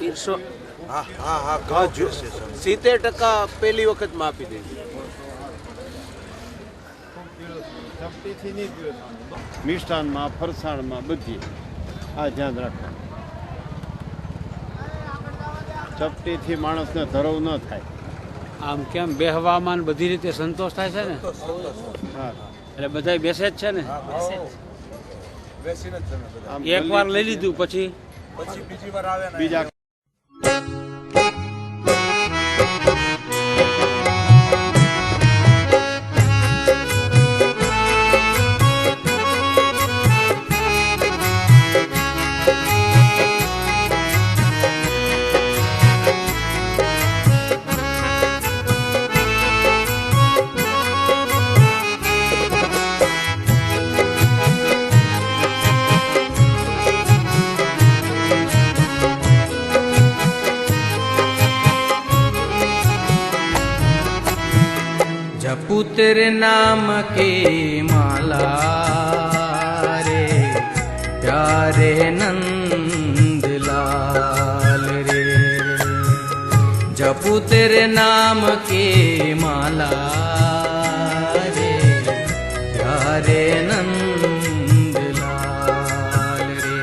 પીરસો હા હા હા ઘઉં પીરસે છે. 70% પહેલી વખતમાં આપી દેજો. ચપટીથી નહીં પીરસવાનું. મિષ્ટાનમાં ફરસાણમાં બધી આ ધ્યાન રાખવાનું. ચપટીથી માણસને ધરવ ન થાય. આમ કેમ બેહવામાં ને બધી રીતે સંતોષ થાય છે ને, હા એટલે બધા બેસે જ છે ને. બેસીને જ જમે બધા. આમ એક વાર લઈ લીધું પછી પછી બીજી વાર આવે ને બીજા जपू तेरे नाम की माला रे प्यारे नंद लाल रे, जपू तेरे नाम की माला रे प्यारे नंद लाल रे।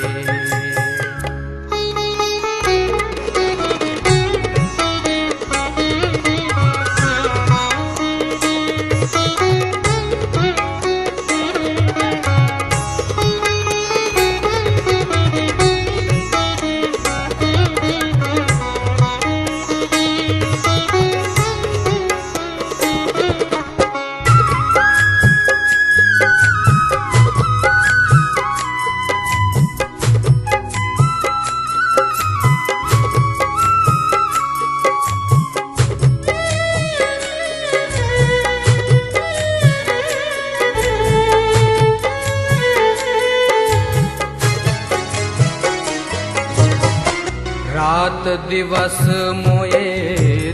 रात दिवस मोए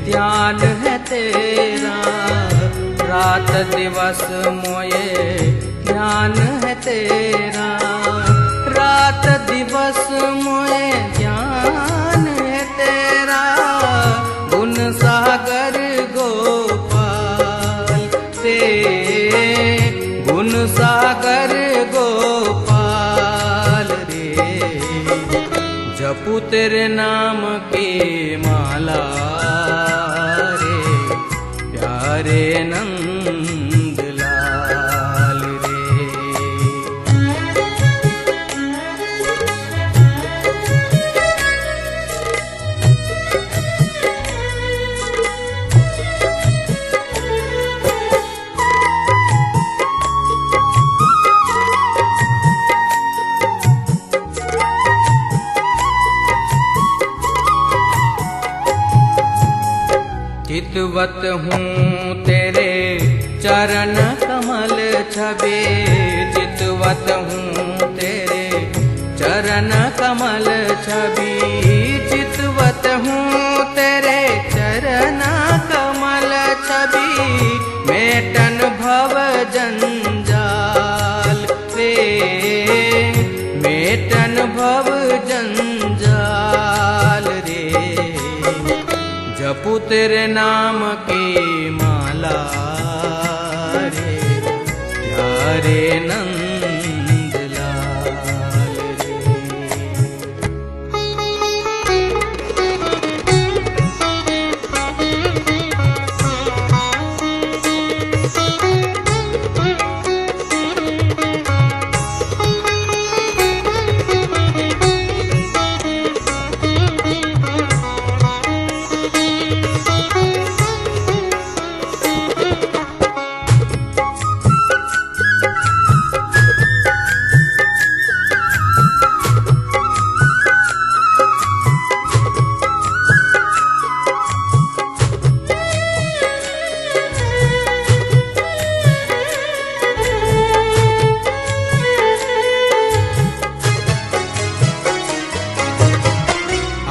ध्यान है तेरा, रात दिवस मोए ध्यान है तेरा, रात दिवस मोए ध्यान है तेरा। गुण सागर गोपाल ते गुण सागर गोपाल रे, जपू तेरे नाम की माला रे प्यारे नंद लाल रे। चितवत हूँ तेरे चरण कमल छबे, चितवत हूँ तेरे चरण कमल छवि, चितवत हूँ तेरे चरण कमल छवि। मेटन भव जंजाल रे, मेटन भव जंजाल रे, जपू तेरे नाम की माला रे प्यारे नंद लाल रे।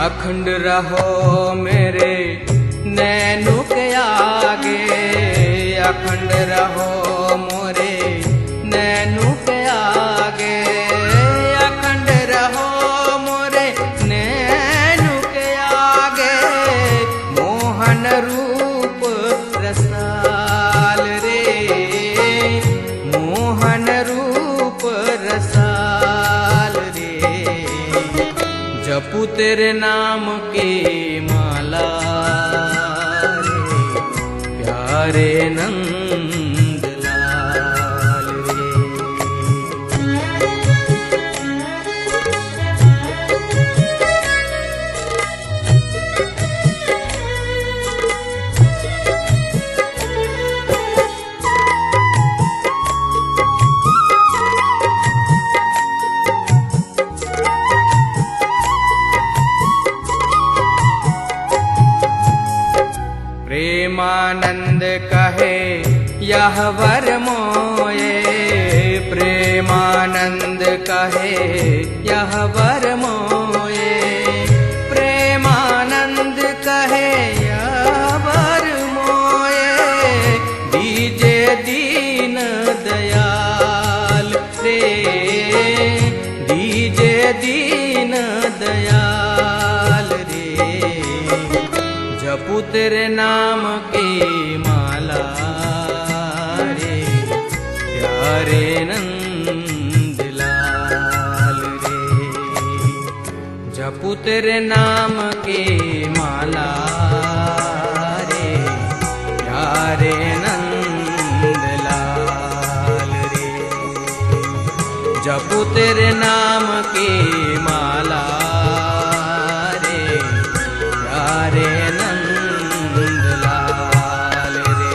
अखंड रहो मेरे नैनू के आगे, अखंड रहो मोरे नैनू के आगे, अखंड रहो मोरे नैनू के तेरे नाम की माला रे प्यारे नंद लाल रे। प्रेमानंद कहे यह वर मोये, प्रेमानंद कहे यह वर मोये, प्रेमानंद कहे यह वर मोये, दीजे दीन दयाल रे, दीजे दीन दयाल रे। जपू तेरे नाम की माला रे प्यारे नंद लाल रे। जपू तेरे नाम की माला रे प्यारे नंद लाल रे। जपू तेरे नाम की माला रे प्यारे नंद लाल रे।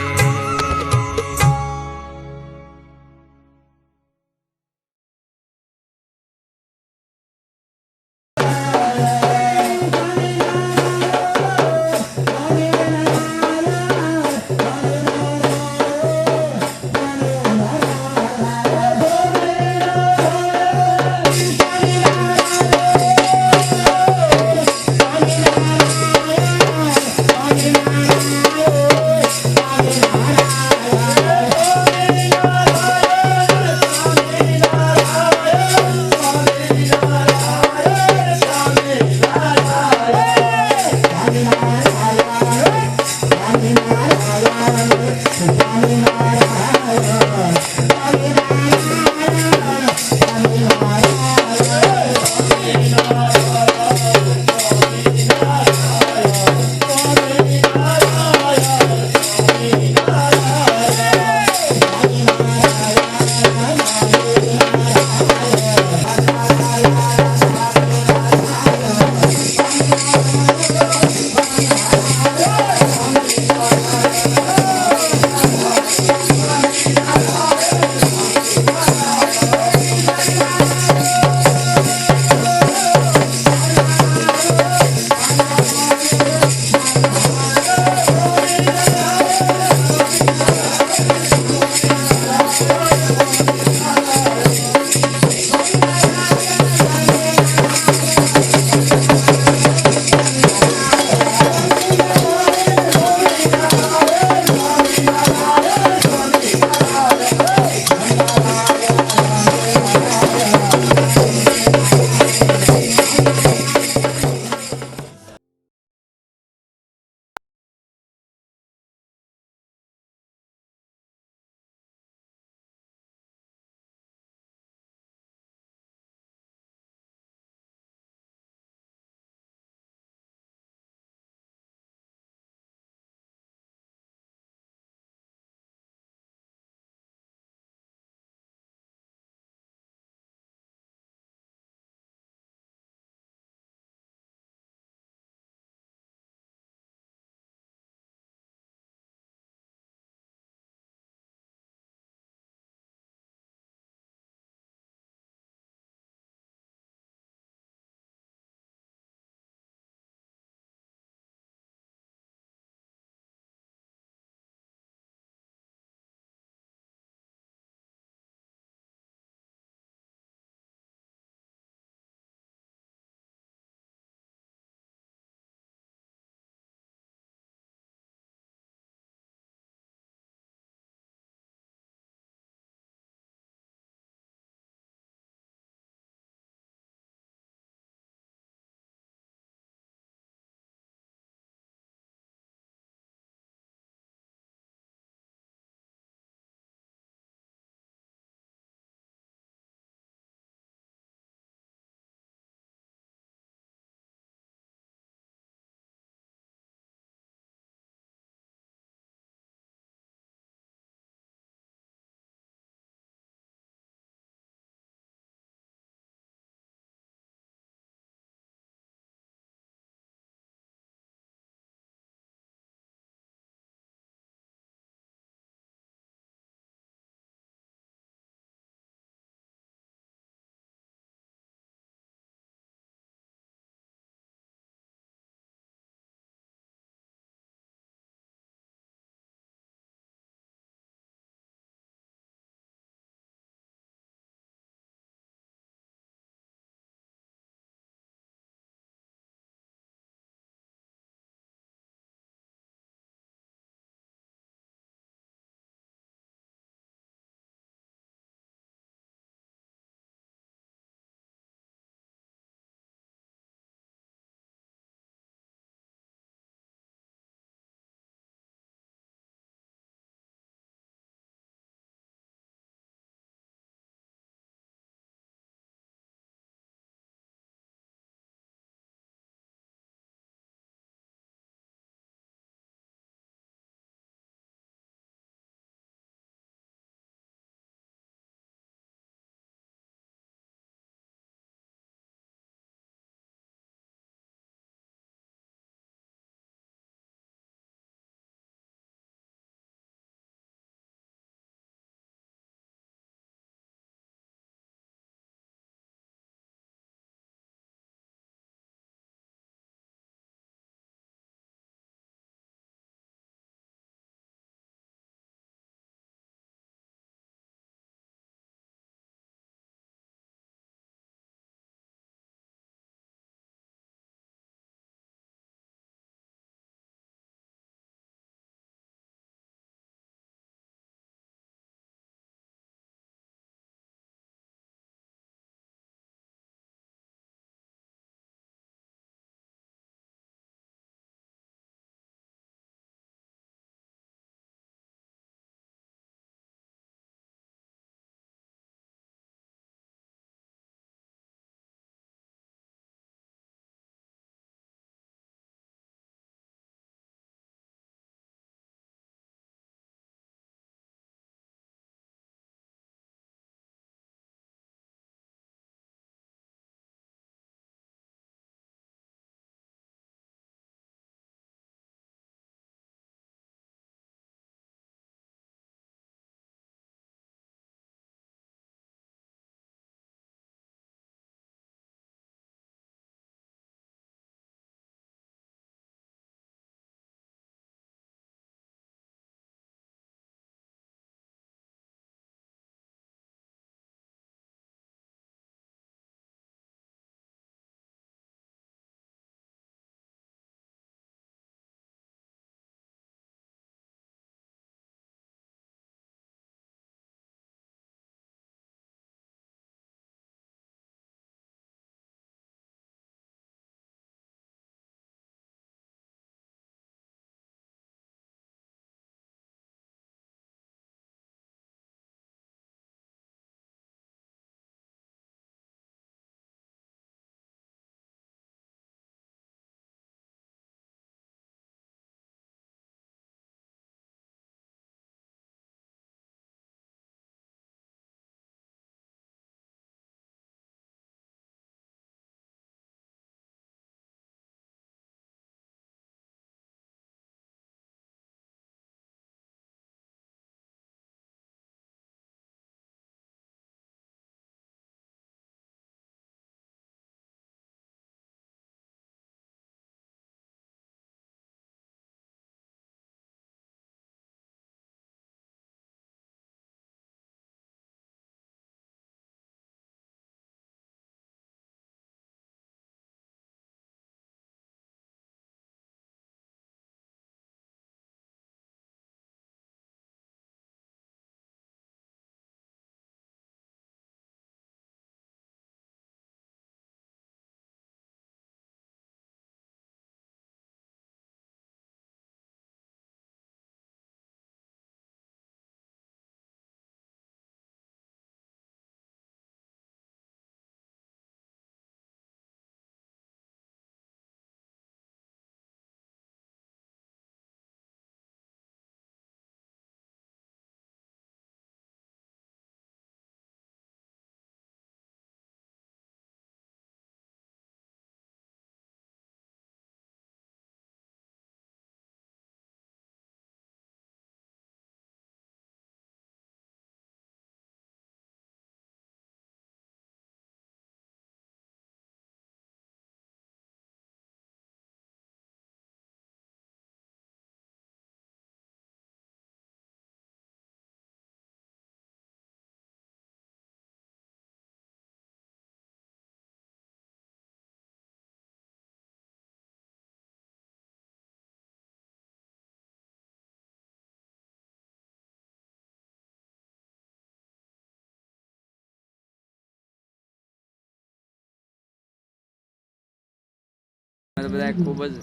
બધા ખૂબ જ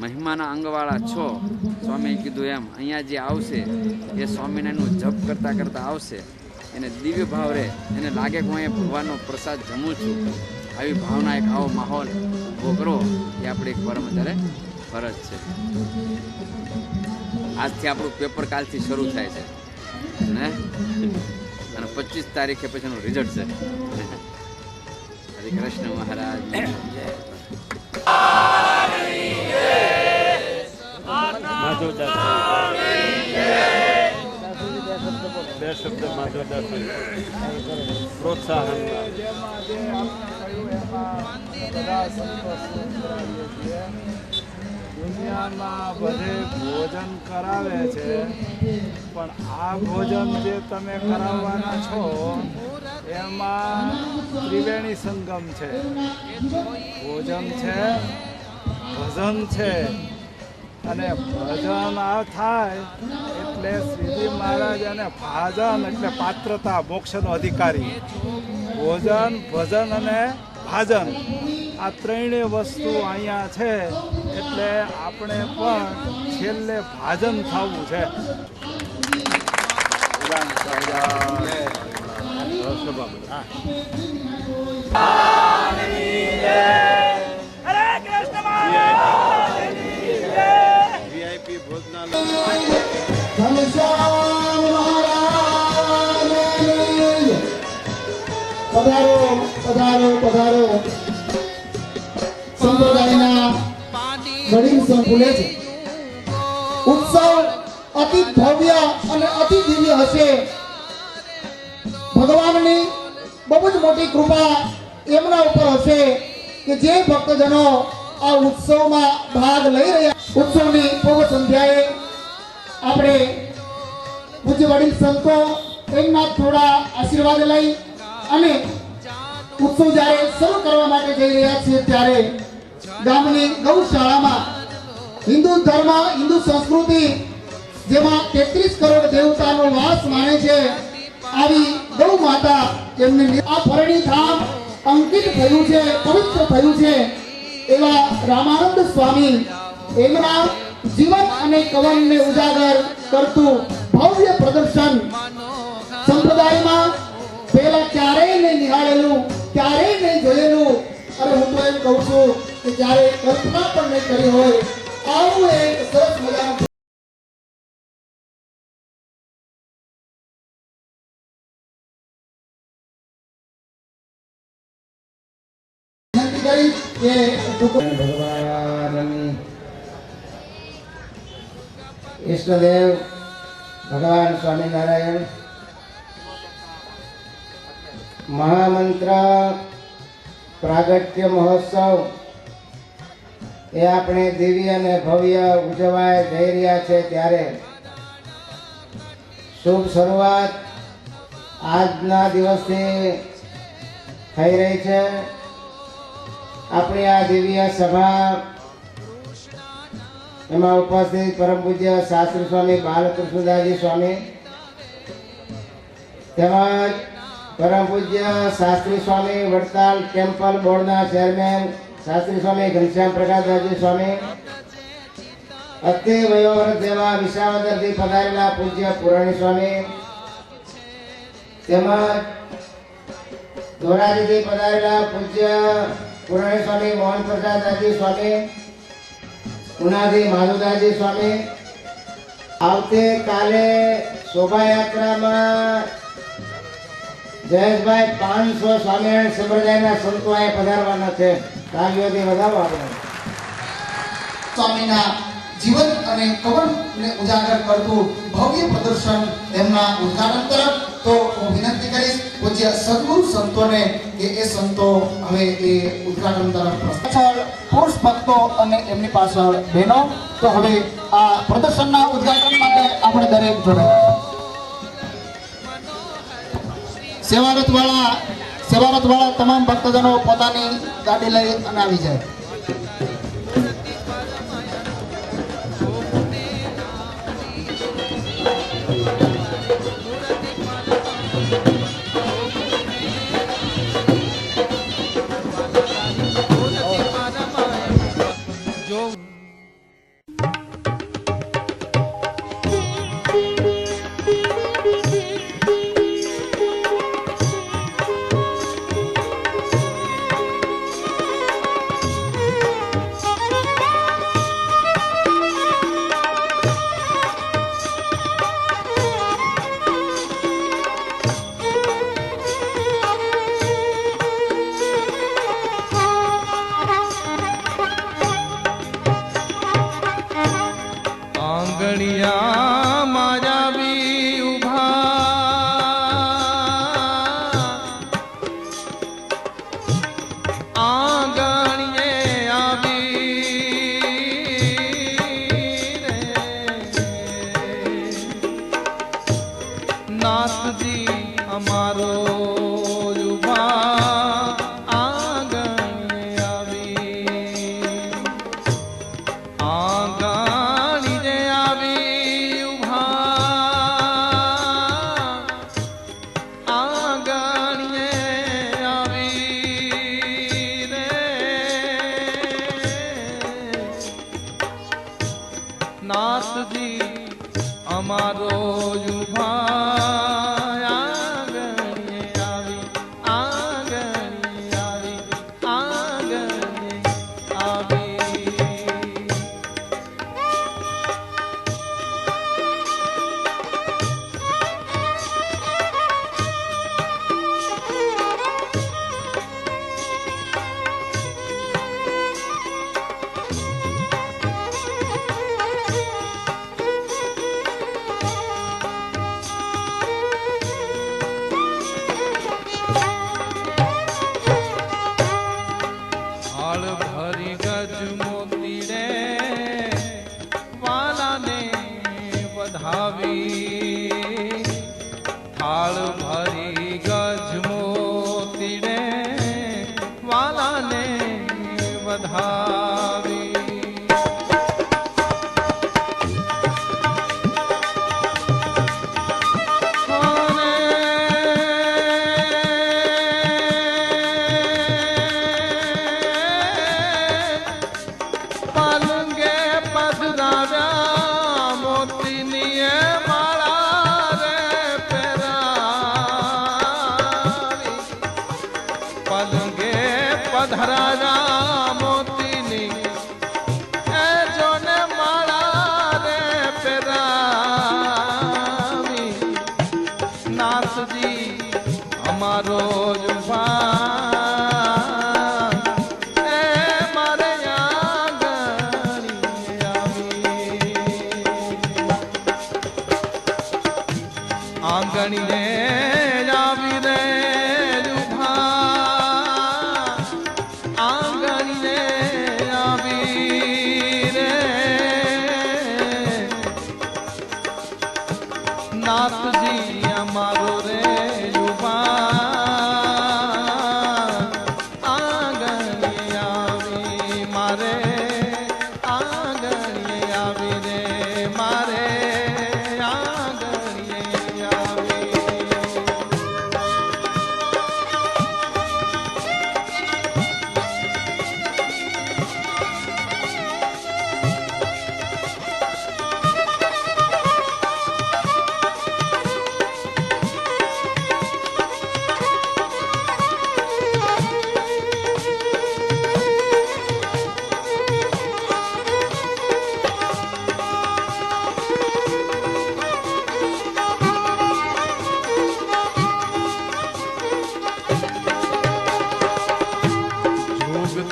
મહિમાના અંગવાળા છો. સ્વામીએ કીધું એમ અહીંયા જે આવશે એ સ્વામિનારાયણનું જપ કરતાં કરતાં આવશે, એને દિવ્ય ભાવ રહે, એને લાગે કે હું અહીંયા ભગવાનનો પ્રસાદ જમું છું. આવી ભાવના, એક આવો માહોલ ઊભો કરવો એ આપણી એક પરમ અત્યારે ફરજ છે. આજથી આપણું પેપર કાલથી શરૂ થાય છે ને, અને 25 તારીખે પછીનું રિઝલ્ટ છે. હરે કૃષ્ણ મહારાજ જય. બે શબ્દ માધવદાસ પ્રોત્સાહન. દુનિયામાં બધે ભોજન કરાવે છે, પણ આ ભોજન જે તમે કરાવવાના છો એમાં ત્રિવેણી સંગમ છે. ભોજન છે, ભજન છે, અને ભજન આ થાય એટલે શ્રીજી મહારાજ અને ભાજન એટલે પાત્રતા, મોક્ષનો અધિકારી. ભોજન, ભજન અને ભાજન આ ત્રણેય વસ્તુ અહીંયા છે, એટલે આપણે પણ છેલ્લે ભાજન થવું છે. VIP ભોજનાલય. પધારો પધારો પધારો. સંપ્રદાયના વડીલ સંકુલે છે. ઉત્સવ અતિ ભવ્ય અને અતિ દિવ્ય હશે. ભગવાનની બહુ જ મોટી કૃપા એમના ઉપર હશે કે જે ભક્તજનો આ ઉત્સવમાં ભાગ લઈ રહ્યા. ઉત્સવની પૂર્વ સંધ્યાએ આપણે પૂજ્ય વડીલ સંતો એમના થોડા આશીર્વાદ લઈ અને ઉત્સવ જ્યારે શરૂ કરવા માટે જઈ રહ્યા છીએ ત્યારે ગામની ગૌશાળામાં હિન્દુ ધર્મ, હિન્દુ સંસ્કૃતિ જેમાં 33 કરોડ દેવતાનો વાસ માને છે, આવી ગૌ માતા એમને આ પરણી ધામ અંકિત થયું છે, પવિત્ર થયું છે. એવા રામાનંદ સ્વામી એમના જીવન અને કવનને ઉજાગર કરતું ભવ્ય પ્રદર્શન સંપ્રદાયમાં પહેલા ક્યારેય નહીં નિહાળેલું, ક્યારેય નહીં જોયેલું, અને હું તો એમ કહું છું કે ક્યારેય કલ્પના પણ નહીં કરી હોય આવું એક સરસ મજાનું ભગવાનની ઈષ્ટદેવ ભગવાન સ્વામિનારાયણ મહામંત્ર પ્રાગટ્ય મહોત્સવ એ આપણે દિવ્ય અને ભવ્ય ઉજવાય જઈ રહ્યા છે, ત્યારે શુભ શરૂઆત આજના દિવસથી થઈ રહી છે. આપણી આ દિવ્ય સભા એમાં ઉપસ્થિત પરમ પૂજ્ય શાસ્ત્રી સ્વામી બાલકૃષ્ણદાસજી સ્વામી, તેમજ પરમ પૂજ્ય શાસ્ત્રી સ્વામી વડતાલ ટેમ્પલ બોર્ડના ચેરમેન શાસ્ત્રી સ્વામી ઘનશ્યામ પ્રકાશદાસજી સ્વામી, અતિ વયોવૃદ્ધ એવા વિસાવદરથી પધારેલા પૂજ્ય પુરાણી સ્વામી, તેમજ ધોરાજીથી પધારેલા પૂજ્ય પુરાણી સ્વામી મોહન પ્રસાદજી સ્વામી, ઉનાથી માધવદાસજી સ્વામી. આવતીકાલે શોભાયાત્રામાં જયેશભાઈ 500 સ્વામિનારાયણ સંપ્રદાયના સંતો અહીંયા પધારવાના છે. તાળીઓથી વધાવો આપણે. સ્વામીના જીવન અને કવનને ઉજાગર કરતું ભવ્ય પ્રદર્શન તેમના ઉદ્ઘાટન તરફ તો હું વિનંતી કરીશ પૂજ્ય સદગુરુ સંતોને કે એ સંતો હવે એ ઉદ્ઘાટન તરફ પાછળ પુરુષ ભક્તો અને એમની પાછળ બહેનો. તો હવે આ પ્રદર્શનના ઉદ્ઘાટન માટે આપણે દરેક જોડાયા. સેવારત વાળા તમામ ભક્તજનો પોતાની ગાડી લઈ અને આવી જાય. નાથજી અમારો ઉભા આંગણે આવી આંગણીએ આવી ઉભા આંગણીએ આવી રે નાથજી અમારો ઉભા થાળ ભરી ગજ મોતીડે વાલાને વધાવી પલંગે પધરાવ્યા મોતીની ધરારા મોતીની એ જોને માળા રે પેરાવી નાથજી અમારો જુભા એ મારે આંગણીએ આવી આંગણીએ આવી રે નાથજી અમારો રે યુવા આંગણીએ આવી મારે આંગણીએ આવી રે મારે આંગણીએ આવી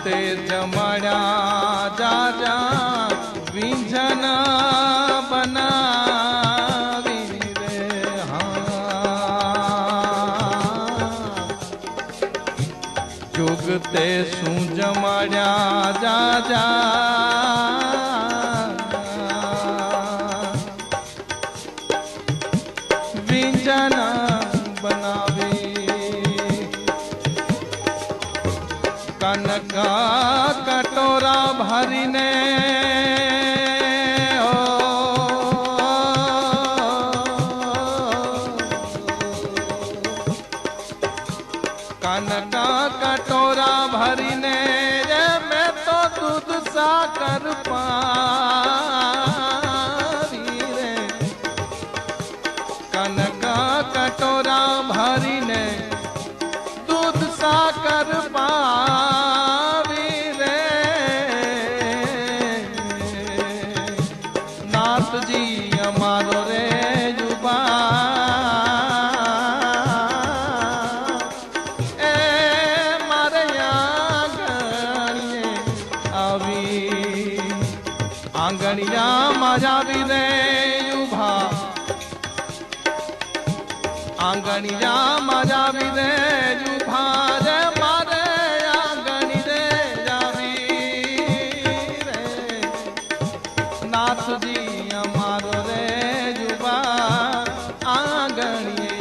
તે જમણ્યા જાજા વિંજન બનાવી રે જોગ તે શું જમણ્યા જાજા વિંજન બનાવી કનકા કટોરા ભરીને કનકા કટોરા ભરીને મેં તો દૂધ સાકર પાવી રે કનકા કટોરા ભરીને દૂધ સાકર પાવી રે નાથજી અમારો રે યુવા એ મારે આંગણીએ આવી આંગણિયામાં આવી રે યુભા આંગણિયામાં આવી રે યુભા રે મારે આંગણી રે આવી રે નાથજી અમારો રે યુવા આંગણીએ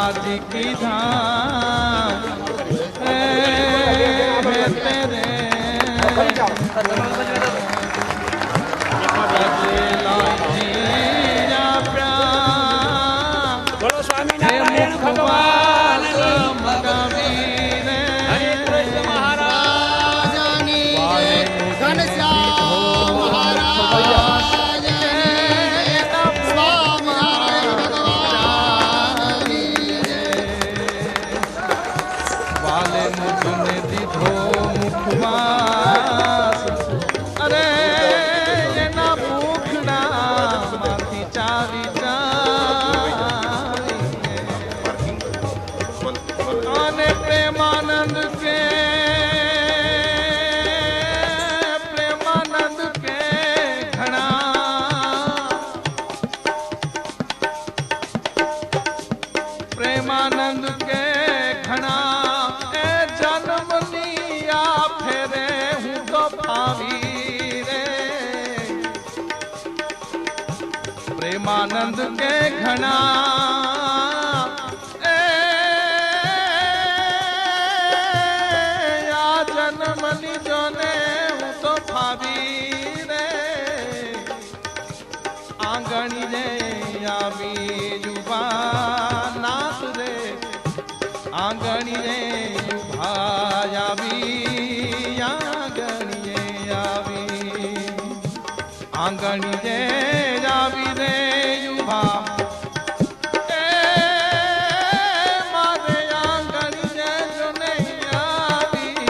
राज की धाम है तेरे બોલો સ્વામિનારાયણ ભગવાન પ્રેમાનંદ કે ઘણા એ જન્મ લીયા ફેરે હું તો ભાવી રે પ્રેમાનંદ કે ઘણા એ આ જન્મ લીધો ને હું તો ભાવી રે આંગણી રે આવી જુબા નાથ રે આંગણી રે ઉભા આવી આંગણી આવી આંગણી રે આવી રે ઉભા મારે આંગણી રે જો નહીં આવી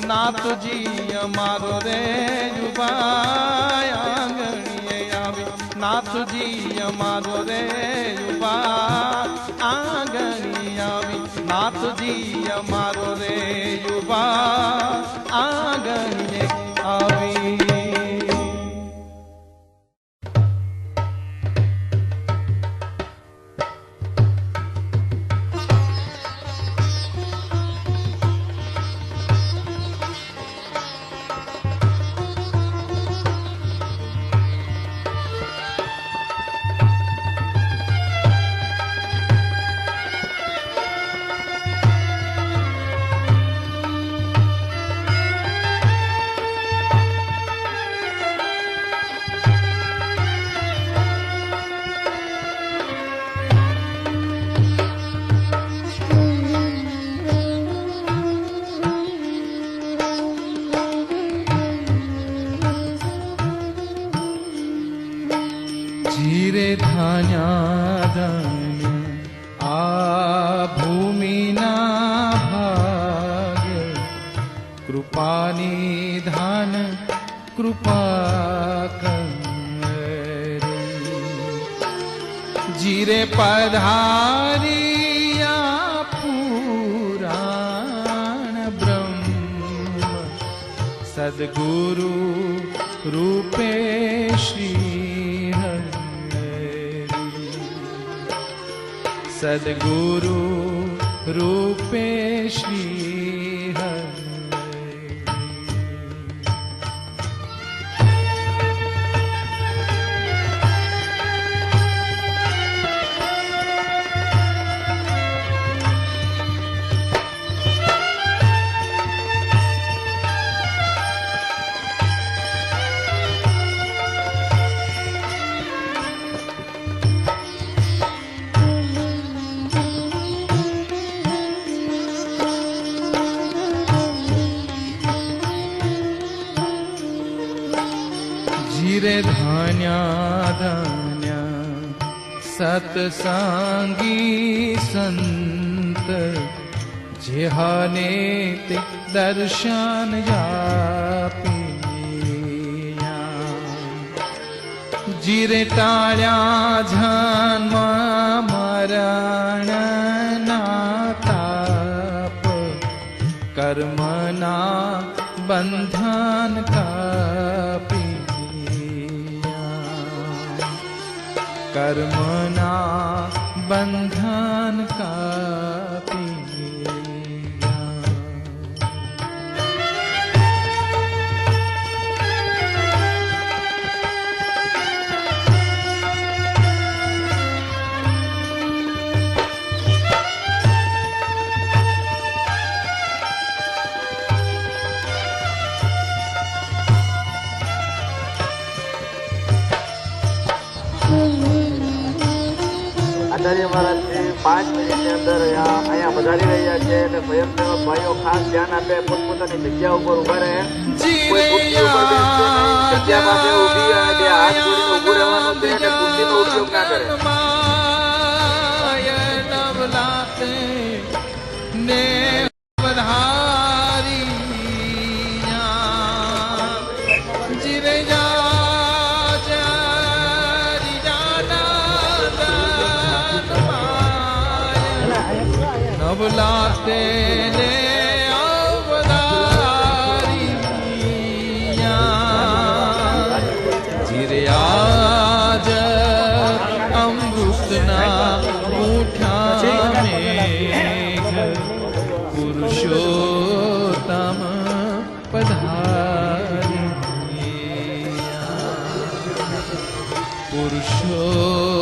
નાથજી અમારો રે ઉભા નાથજી અમારો રે યુવા આંગણી આવી નાથજી અમારો રે યુવા આંગણી આવી જીરે ધાન્યા ધન્ય આ ભૂમિના ભાગે કૃપાની ધાન કૃપા કરી જીરે પધારિયા પુરાણ બ્રહ્મ સદગુરુ રૂપે શ્રી सदगुरु रूपे श्री हरि જીરે ધાન્યા ધાન્યા સતસંગી સંત જેહાને તે દર્શન આપીયા જીરે ટાળ્યા જન્મ મરણ ના તાપ કર્મના બંધન કાપી कर्मना बंधन कापिया આચાર્ય મહારાજથી 5 મિનિટની અંદર અહીંયા પધારી રહ્યા છે અને સ્વયંસેવક ભાઈઓ ખાસ ધ્યાન આપે, પોતપોતાની જગ્યા ઉપર ઊભા રહે. કોઈ ખુરશી ઉપર બેસશે નહીં, જગ્યા પાસે ઊભી અને બે હાથ જોડીને ઊભું રહેવાનું છે અને ખુરશીનો ઉપયોગ ના કરે. નવલાતે ને અવતારિયા જીરે આજ અમૃતના ઉઠા મેઘ પુરુષોત્તમ પધારિયા પુરુષોત્તમ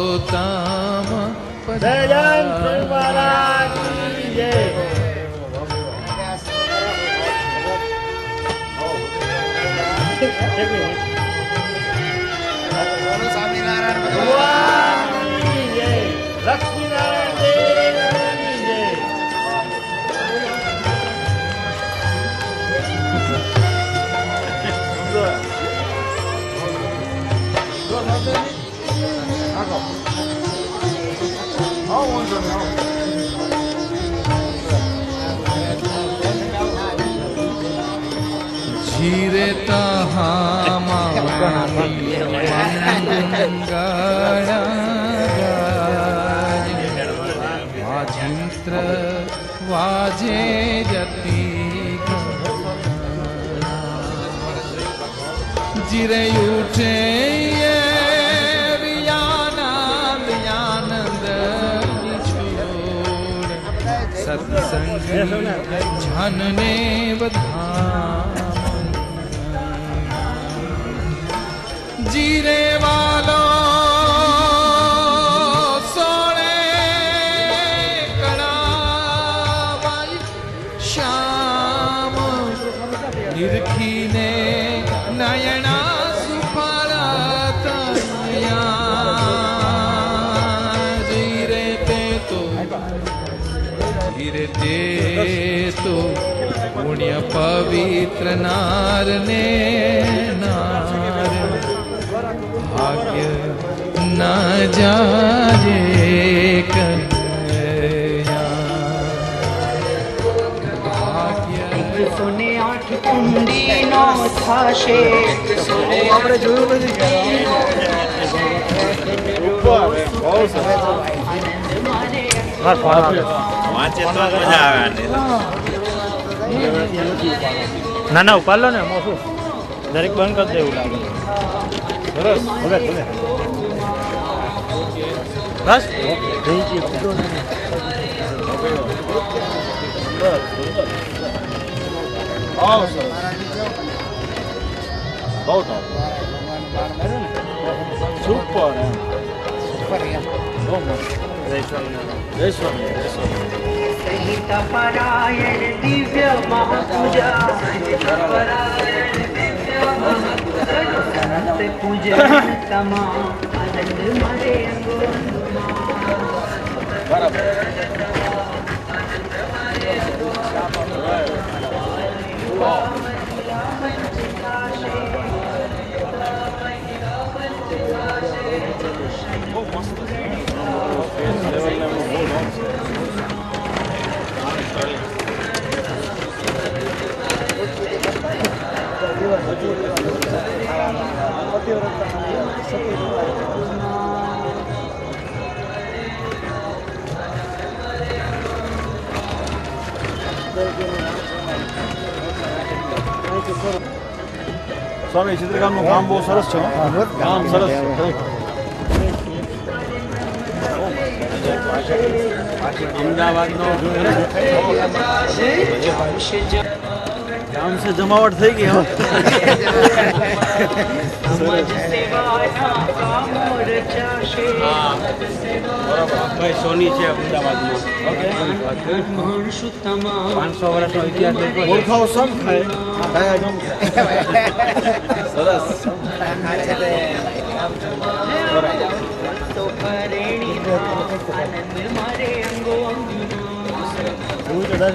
જીરે વાજિંત્ર વાજે જતી જીરે ઉઠે સત્સંગ જનને બધા જીરે વાલો સોળે કળાવાઈ શ્યામ નિરખીને નયના સુફળત જીરે તે તો પુણ્ય પવિત્ર નાર ને નાર ભાગ્ય ન જાજે સોને 8 કુંડી નો થાશે આપણે જોયું નથી ના ના ઉપાડ લો ને મોસું દરેક બંધ કરી દેવું લાગે. સરસ ભલે ભલે બસ સુપર સહિત પરાયણ દિવ્ય મહાપૂજા પૂજન તમામ આનંદ મારે સ્વામી ચિત્રકામનું કામ બહુ સરસ છે. કામ સરસ અમદાવાદનો કામ છે, જમાવટ થઈ ગઈ. ભાઈ સોની છે અમદાવાદમાં. 500 વર્ષનો ઇતિહાસ ઓળખાવ સમ ખાય સરસ. કોઈ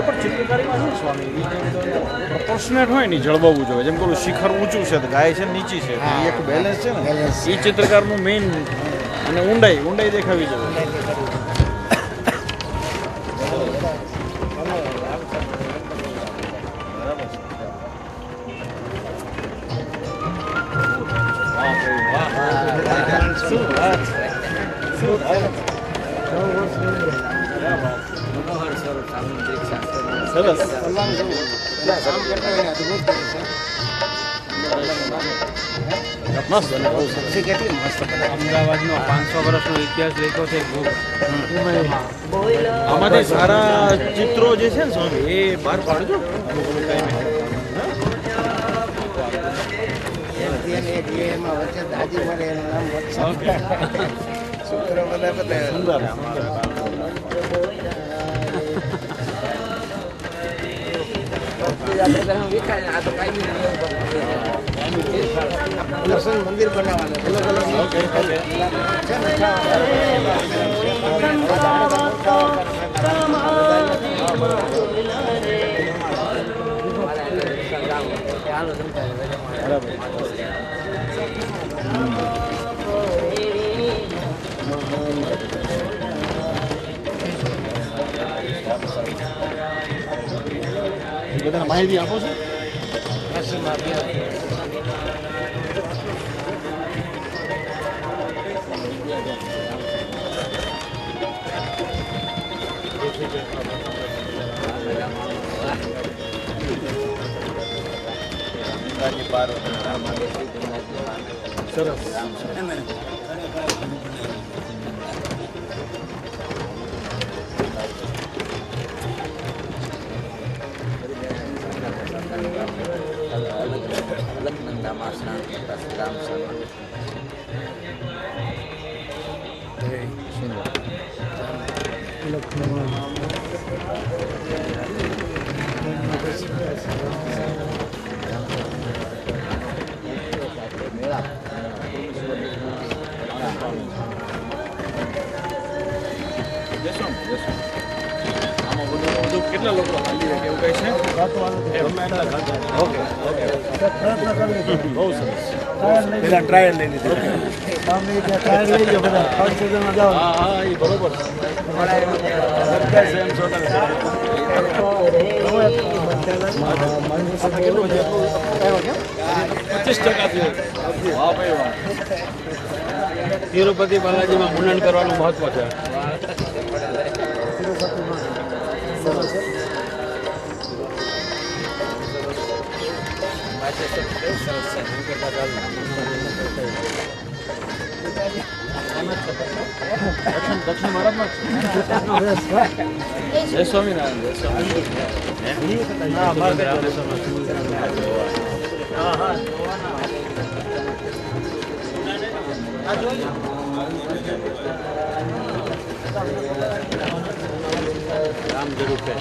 પણ ચિત્રકારીમાં શું સ્વામી પ્રપોર્શનેટ હોય ને જળવાવું જોઈએ. જેમ પેલું શિખર ઊંચું છે તો ગાય છે નીચી છે, એક બેલેન્સ છે ને, એ ચિત્રકારનું મેઇન. અને ઊંડાઈ દેખાવી જોઈએ. સરસ. અમદાવાદનો 500 વર્ષનો ઇતિહાસ લખ્યો છે બુક. આમાંથી સારા ચિત્રો જે છે ને સ્વામી એ બહાર પાડજો. મંદિર બધાને માહિતી આપો છો. સરસ. કેટલા લોકો હાલી રહે એવું કઈ છે? ઓકે ઓકે, બહુ સરસ. પેલા ટ્રાયલ લઈ લીધું. ટ્રાયલ લઈ લો બધા. હા, એ બરોબર. 25%. વાહ ભાઈ વાહ. તિરુપતિ બાલાજીમાં મુંડન કરવાનું મહત્વ છે. દક્ષિણ ભારતમાં જય સ્વામિનારાયણ. જય સ્વામિનારાયણ. રામ જરૂર છે.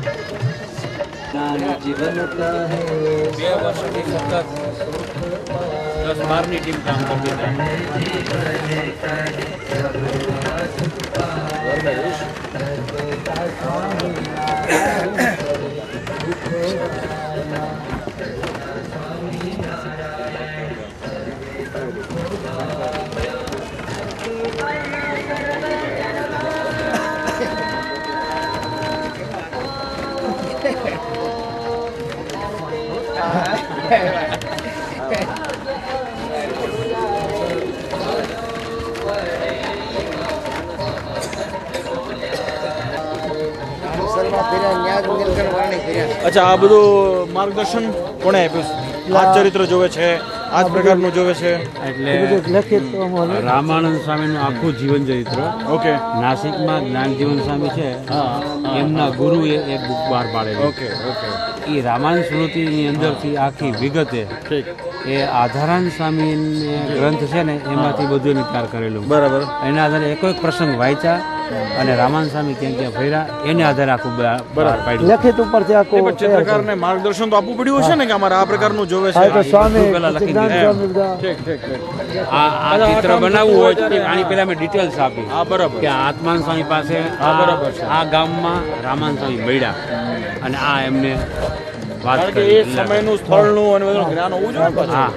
બે વર્ષથી સતત 10-12ની ટીમ કામ કરતી અચ્છા, આ બધું માર્ગદર્શન કોણે આપ્યું? આ ચરિત્ર જોવે છે, આ જ પ્રકારનું જોવે છે. એટલે રામાનંદ સ્વામીનું આખું જીવન ચરિત્ર ઓકે. નાસિકમાં જ્ઞાનજીવન સ્વામી છે, એમના ગુરુએ એક બુક બહાર પાડેલી. Okay okay. એ રામાયણ સ્મૃતિની અંદરથી આખી વિગતે એ આધારાન સ્વામી ગ્રંથ છે ને એમાંથી બધું એને તૈયાર કરેલું. બરાબર. એના આધારે એક પ્રસંગ વાંચ્યા અને રામાયણ સ્વામી ક્યાં ક્યાં ફર્યા એને આધારે આખું બહાર પાડ્યું. લખિત ઉપરથી આખું ચિત્રકારને માર્ગદર્શન તો આપવું પડ્યું હશે ને કે અમારે આ પ્રકારનું જોવે છે. પેલા લખી દીધું. આ ચિત્ર બનાવવું હોય તો આની પેલા મેં ડિટેલ્સ આપી. હા, બરાબર. કે આત્માન સ્વામી પાસે બરાબર છે. આ ગામમાં રામાન સ્વામી મળ્યા અને આ એમને વાત કારણ કે એ સમયનું સ્થળનું અને બધું જ્ઞાન હોવું જોઈએ. હા,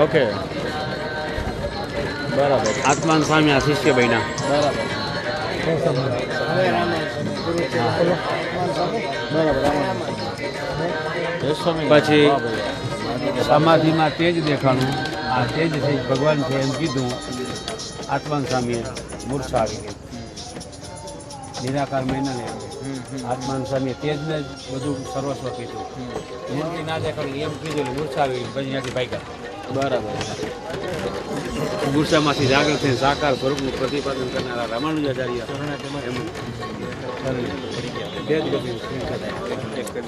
ઓકે, બરાબર. આત્માન સ્વામી આ શિષ્ય બન્યા. બરાબર. પછી સમાધિમાં તેજ દેખાણું. આ તેજ છે ભગવાન છે એમ કીધું. આત્માન સ્વામીએ મૂર્છા આવી ગઈ. નિરાકાર મહિનાને આત્માન સ્વામીએ તેજને જ બધું સર્વસ્વ કીધું. મૂર્તિ ના દેખાડું એમ કીધું એટલે મૂર્છા આવી ગઈ. પછી ત્યાંથી ભાગ્યા. બરાબર. ગુસ્સામાંથી જાગૃત થઈને સાકાર સ્વરૂપનું પ્રતિપાદન કરનારા રામાનુજાચાર્ય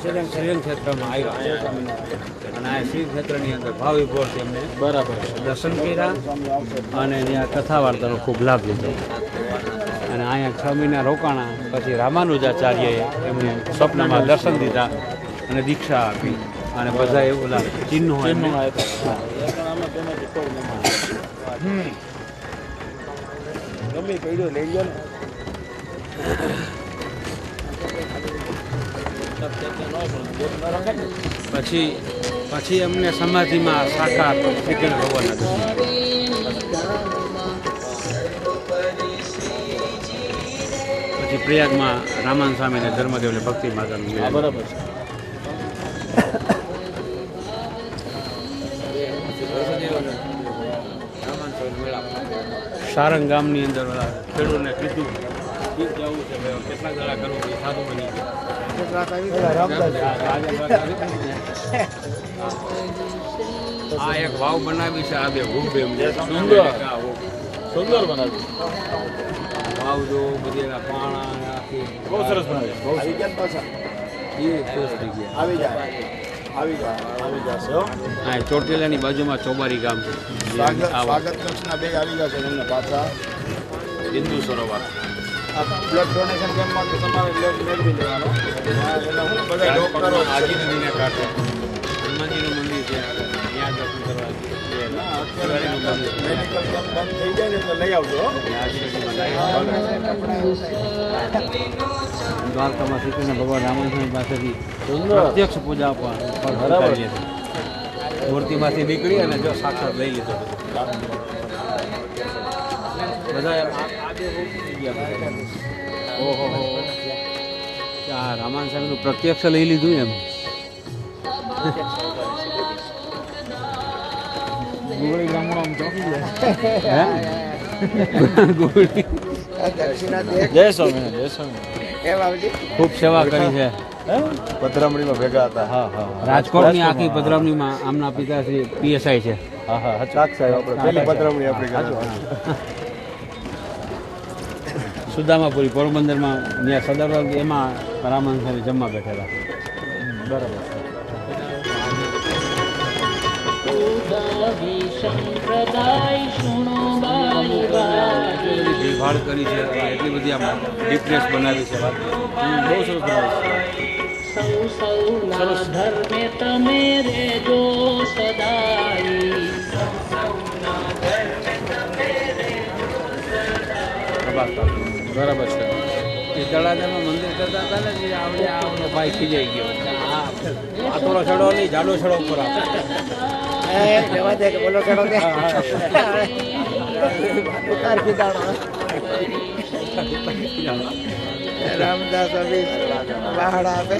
શ્રીરંગ ક્ષેત્રમાં આવ્યા અને આ શ્રી ક્ષેત્રની અંદર ભાવ વિભોર એમને બરાબર દર્શન કર્યા અને ત્યાં કથા વાર્તાનો ખૂબ લાભ લીધો. અને અહીંયા 6 મહિના રોકાણા. પછી રામાનુજાચાર્યએ એમને સ્વપ્નમાં દર્શન દીધા અને દીક્ષા આપી અને બધા એવું ચિહ્નો આપ્યા. ગમે પડ્યો લઈ લો ને. પછી એમને સમાધિમાં સાકાર શ્રીકૃષ્ણ ભગવાનના દર્શન. પછી પ્રયાગમાં રામાન સ્વામીને ધર્મદેવને ભક્તિ માતાનું બરાબર છે. સારંગ ગામની અંદર ખેડૂતને કીધું જવું છે કેટલા દાડા કરવું એ સારું બની ગયું. આ એક વાવ બનાવી છે. આ બે હુબ એમ સુંદર બનાવી વાવ જો બધી પાણા બહુ સરસ બનાવી. બહુ એ ખુશ થઈ ગયા. આવી જાય જશે. હા, ચોટીલાની બાજુમાં ચોબારી ગામ છે. સ્વાગત કક્ષના બે આવી જશે તમને પાછા. બિંદુ સરોવર આ બ્લડ ડોનેશન કેમ્પમાં તો તમારે બ્લડ મેળવી લેવાનો. બધા ડોક્ટરો આજી નદીને કાંઠે હનુમાનજીનું મંદિર છે. ત્યાં દર્શન કરવા મેડિકલ કેમ્પ બંધ થઈ જાય ને એટલે લઈ આવજો. દ્વારકામાં શ્રીકૃષ્ણ ભગવાન રામાસ્વામી પાસેથી પ્રત્યક્ષ પૂજા આપવા મૂર્તિમાંથી નીકળી અને જો સાક્ષાત લઈ લીધો બધા. ઓહો, આ રામાન સ્વામીનું પ્રત્યક્ષ લઈ લીધું એમ. ગોળી ગામડામાં ચોકી જાય. જય સ્વામી, જય સ્વામી. ખૂબ સેવા કરી છે. પધરામણીમાં ભેગા હતા. હા હા. રાજકોટની આખી પધરામણીમાં આમના પિતાશ્રી PSI છે. હા હા, પહેલી પધરામણી આપણી. સુદામાપુરી પોરબંદરમાં ત્યાં સદર એમાં રામાન સ્વામી જમવા બેઠેલા. બરાબર. ભીડભાડ કરી છે એટલી બધી આમ ડિપ્રેસ બનાવી છે. બહુ સરસ બનાવી છે. ધર્મે તમે રેજો સદાઈ. બરાબર છે. એ તળાજામાં મંદિર કરતા હતા ને જે આવડે આવડો ભાઈ ખીજાઈ ગયો. આ પાતળો છડો નહીં, જાડો છડો ઉપર આપે. રામદાસ બહાડા આપે.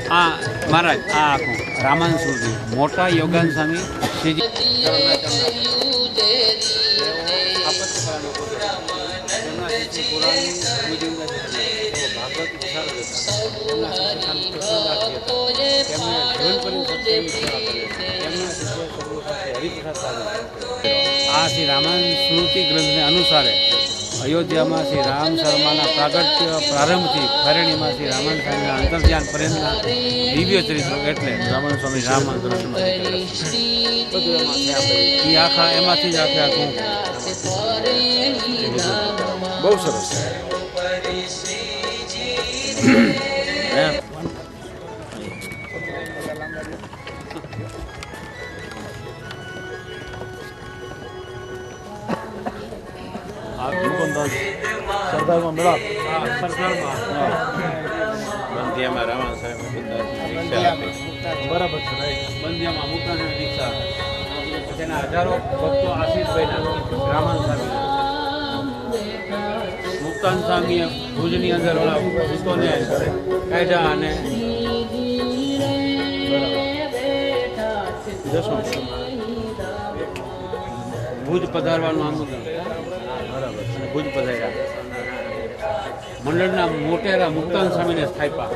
હા મહારાજ, આ આખું રામાનસુરજી મોટા યોગાન સ્વામી શ્રીજી આ શ્રી રામાયણ સ્મૃતિ ગ્રંથને અનુસારે અયોધ્યામાં શ્રી રામ શર્માના પ્રાગટ્ય પ્રારંભથી ફરેણીમાં શ્રી રામાયણ સ્વામીના અંતર્ધ્યાન પર્યંતના દિવ્ય ચરિત્રો એટલે રામાયણ સ્વામી રામાયણ એ આખા એમાંથી જ આખે આખું બહુ સરસ. સરદારમાં મેળાપ બંધિયામાં રાવણ સાહેબ બરાબર છે. બંધિયામાં મુક્તાનંદ દીક્ષા તેના હજારો ભક્તો આશીષભાઈના રામાન સ્વામી મુક્તાન સ્વામીએ ભુજની અંદર ઓલા ભૂતોને કાઢ્યા અને ભુજ પધારવાનું આમંત્રણ. બરાબર. ભુજ પધાર્યા. મંડળના મોટેરા મુક્તાન સ્વામીને સ્થાપ્યા.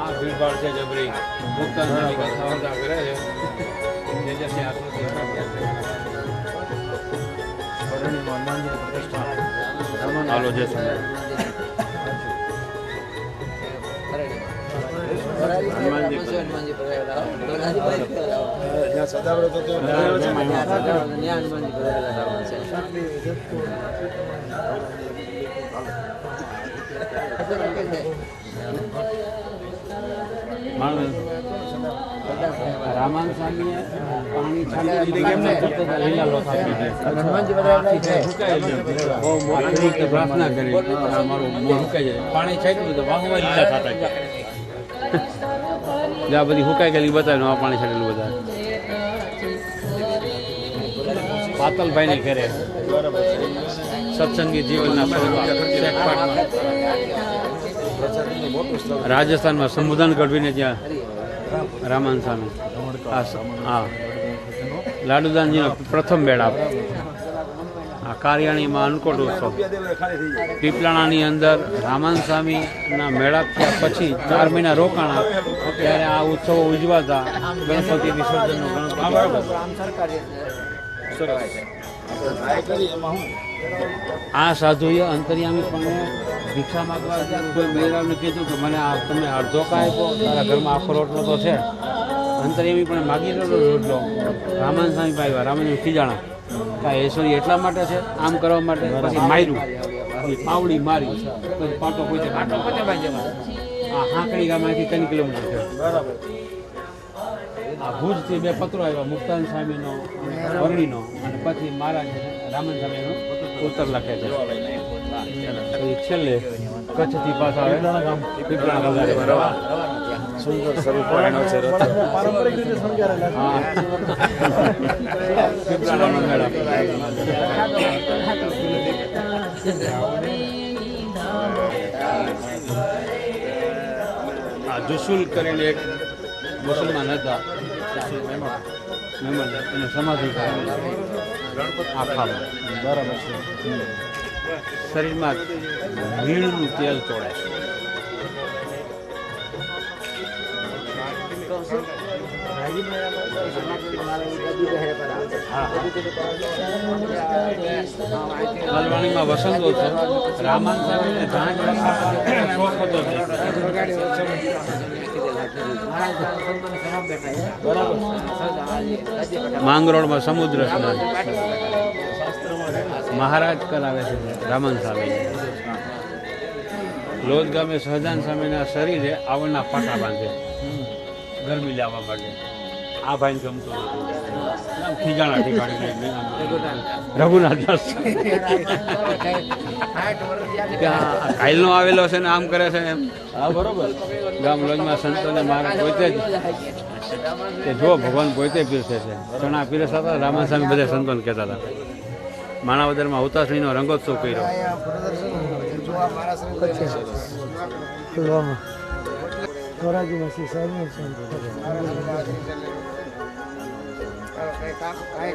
આ ભીડભાડ છે જબરી. મુક્તાન સ્વામી કથા વાર્તા કરે છે. તેજસ્વી આકૃતિ હાલો જય સ્વામી. રામાન સ્વામીએ પાણી છાંટી પ્રાર્થના કરી મારું મોં સુકાઈ જાય. પાણી છાંટ્યું તો વાહવા લીલા થતા જ્યાં બધી સુકાઈ ગયેલી બતાવ્યું આ પાણી છાંટેલું બધા પાતલભાઈને ઘરે સત્સંગી જીવનના રાજસ્થાનમાં સંબોધન ગઢવીને ત્યાં રામાન સ્વામી હા લાડુદાનજીનો પ્રથમ મેળાપ. આ કારિયાણીમાં અન્નકોટ ઉત્સવ પીપલાણાની અંદર રામાન સ્વામીના મેળાપ થયા પછી 4 મહિના રોકાણા ત્યારે આ ઉત્સવો ઉજવાતા. ગણપતિ વિસર્જનનો આ સાધુએ અંતર્યામી પણ ભિક્ષા માગવા કોઈ મેળાવને કીધું કે મને આ તમે અડધો કાંઈ આપ્યો, તારા ઘરમાં આખો રોટલો તો છે. અંતર્યામી પણ માગી લો રોટલો. રામાન સ્વામી પાવ્યા. રામાન ખીજાણા કાંઈ ઐશ્વર્ય એટલા માટે છે, આમ કરવા માટે. પછી માર્યું, પાવડી મારી, પછી પાટો પોતે આ હાંકડી ગામમાંથી 3 કિલોમીટર છે. બરાબર. આ ભુજથી 2 પત્રો આવ્યા, મુક્તાન સ્વામીનો વર્ણીનો અને પછી મહારાજ રામન સ્વામીનો ઉત્તર લખે છે. પછી છેલ્લે કચ્છથી પાછા આવે પીપળાણા વધારે સુંદર સ્વરૂપ પારંપરિક રીતે સમજાયેલા. હા પીપળાણાનો મેળા. આ જુસુલ કરીને એક મુસલમાન હતા મહેમાન એને સમાધિ આખામાં. બરાબર છે. શરીરમાં ભીડનું તેલ ચોળે. હલવાણીમાં વસંતો છે. રામાન સ્વામીને શોખ હતો. માંગરોળમાં સમુદ્ર સ્નાન મહારાજ કરાવે છે રામન સ્વામી. લોધ ગામે સહજાન સ્વામીના શરીરે આવળના પાટા બાંધે ગરમી લાવવા માટે. આ ભાઈને ગમતું હતું ખીજાણા ઠીકાણી રઘુનાથ દાસ ઘાયલનો આવેલો છે ને આમ કરે છે એમ. હા બરોબર. ગામ લોજમાં સંતોને મહારાજ પોતે જ કે જો ભગવાન પોતે પીરસે છે. ચણા પીરસતા હતા રામન સ્વામી બધા સંતોને કહેતા હતા. માણાવદરમાં હુતાશ્રીનો રંગોત્સવ કર્યો.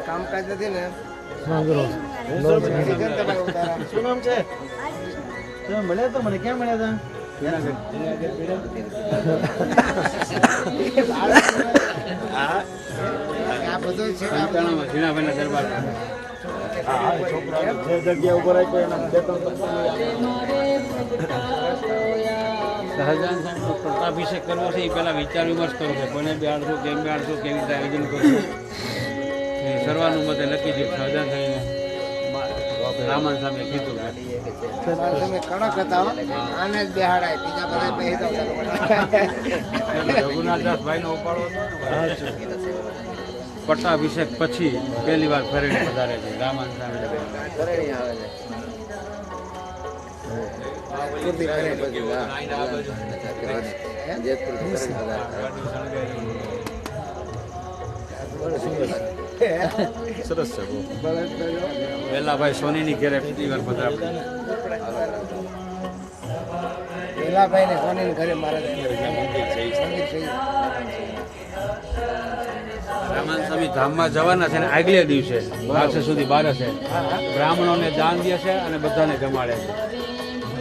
કામકાજ નથી ને શું નામ છે? તમે મળ્યા તો મને ક્યાં મળ્યા હતા? જગ્યા ઉપર સહજાન સાહેબનો પ્રતાભિષેક કરવો છે એ પહેલાં વિચાર વિમર્શ કરવો છે. કોને બેહાડશું, કેમ બેહાડશું, કેવી રીતે આયોજન કરશું એ સર્વાનુમતે નક્કી થયું. સહજાન સાહેબને રામન સાહેબે કીધું કણક હતા આને જ બેહાડાય બીજા બધા રઘુનાથદાસ ભાઈનો ઉપાડો પટ્ટાભિષેક પછી પહેલી વાર ફરેણી વધારે છે રામન સાહેબ. સરસ છે. વેલાભાઈ સોનીની ઘેરે પહેલી વાર પધરામણી. વેલાભાઈ ને સોની ઘરે મારા રામન સ્વામી ધામમાં જવાના છે ને આગલે દિવસે માર્ચ સુધી 12 છે બ્રાહ્મણોને દાન દે છે અને બધાને જમાડે છે.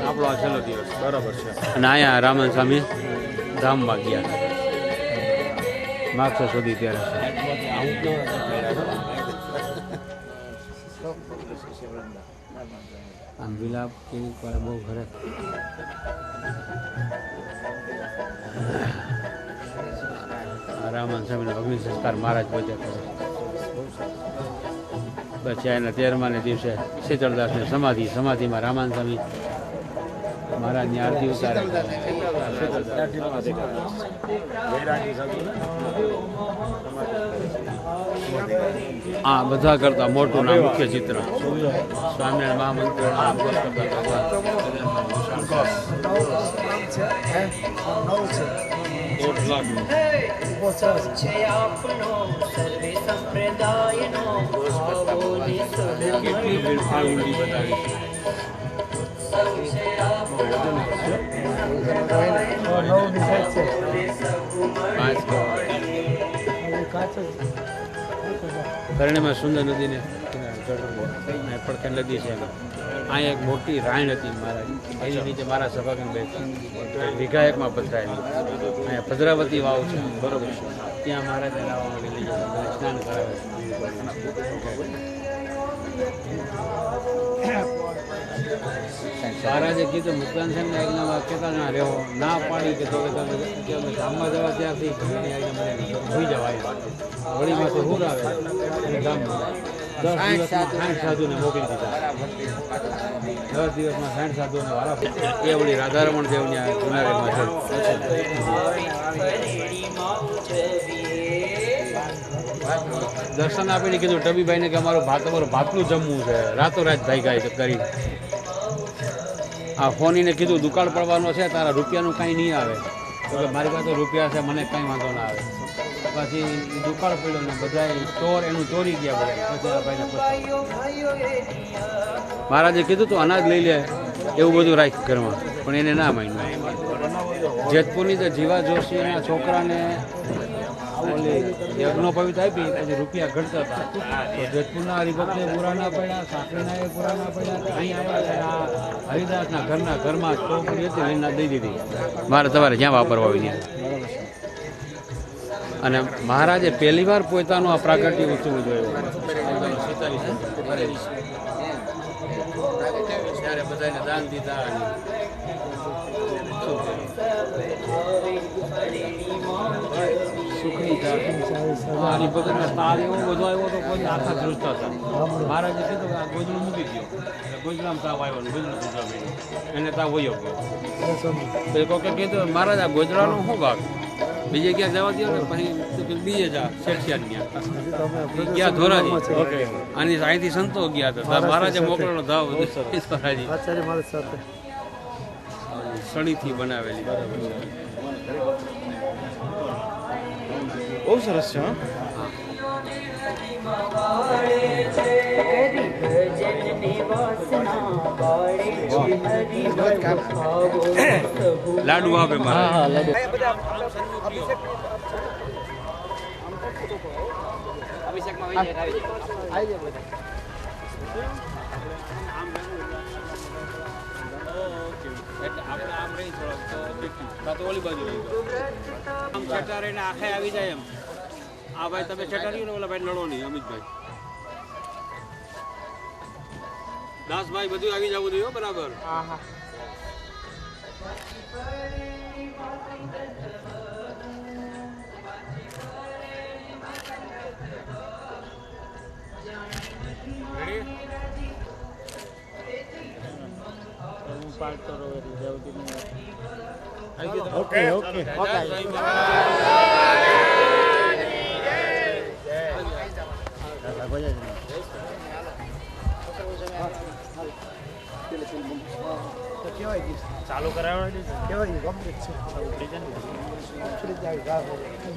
આપણો આ છેલ્લો દિવસ બરાબર છે. અને અહીંયા રામન સ્વામી ધામમાં ગયા માર્ચ સુધી ત્યારે આમ વિલાપ કેવી બહુ ઘરે રામન સ્વામીનો અગ્નિ સંસ્કાર મહારાજ પોતે કરે. પછી એના 13માને દિવસે શીતળદાસની સમાધિમાં રામન સ્વામી મહારાજની આરતી ઉતારે. આ બધા કરતા મોટું ના મુખ્ય ચિત્ર સ્વામિનારાયણ કરણીમાં સુંદર નદીને પડખે નદી છે. અહીંયા એક મોટી રાયણ હતી મહારાજ એની નીચે મારા સભાગણ બેઠા વિઘાયકમાં પધરાયેલી. અહીંયા ભદ્રાવતી વાવ છે બરોબર છે ત્યાં મહારાજને લાવવા માટે લઈ જાય સ્નાન કરાવે છે. મહારાજે કીધું મુક્તાન સાહેબને આજ્ઞામાં કેટલા જણા રહેવો ના પાડી કે તમે ગામમાં જવા ત્યારથી હોઈ જવાય વળીમાંથી હુર આવે અને ગામમાં 10 દિવસમાં 60 સાધુને મોકલી દીધા. 10 દિવસમાં 60 સાધુને વારા એ વળી રાધારમણ દેવની જુનાગઢમાં છે. દર્શન આપીને કીધું ટબીભાઈને કે અમારું ભાતનું જમવું છે. રાતોરાત ભાઈ ગાય કરી આ ફોનીને કીધું દુકાળ પડવાનો છે તારા રૂપિયાનું કાંઈ નહીં આવે તો કે મારી પાસે રૂપિયા છે મને કાંઈ વાંધો ના આવે. પછી દુકાળ પડ્યો ને બધા ચોર એનું ચોરી ગયા બધા. પછી આ ભાઈને મહારાજે કીધું તું અનાજ લઈ લે એવું બધું રાખ ઘરમાં પણ એને ના માન્યું. જેતપુરની તો જીવા જોશીના છોકરાને યજ્ઞોપવિત આપી પછી રૂપિયા ઘટતા હતા તો જેતપુરના હરિભક્તને પૂરા ના પડ્યા, સાંકળીના એ પૂરા ના પડ્યા. અહીં આવ્યા હરિદાસના ઘરમાં ચોપડી હતી લઈને દઈ દીધી મારે તમારે જ્યાં વાપરવા હોય ત્યાં. અને મહારાજે પહેલી વાર પોતાનું આ પ્રાગટ્ય ઉત્સવ જોયું. ત્યારે બધાને દાન દીધા સુખની આની ભગતને તાર એવો બધો આવ્યો તો કોઈ આખા ધ્રુજતા હતા. મહારાજે કીધું કે આ ગોજડું મૂકી દો. ગોજડામાં તાવ આવ્યો ને ગોજડું ધ્રુજવા માંડ્યું. એને તાવ વયો ગયો. કોકે કીધું મહારાજ આ ગોજડાનો શું ભાગ? બીજે ક્યાં જવા દો ને પછી બીજે જા શેઠિયાર ગયા ધોરાજી. આની અહીંથી સંતો ગયા હતા. મહારાજે મોકલેલો ધાવ ધોરાજી સળીથી બનાવેલી. બહુ સરસ છે. લાડુ આપે મારા ઓલી બાજુ આમ છેટા રહીને આખે આવી જાય એમ. આ ભાઈ તમે છેટા રહ્યું ને ઓલા ભાઈ લડો નહીં. અમિતભાઈ દાસભાઈ બધું આવી જવું જોઈએ બરાબર. ઓકે ઓકે ચાલુ કરાવવાની કેવાય કમ્પ્લીટ છે.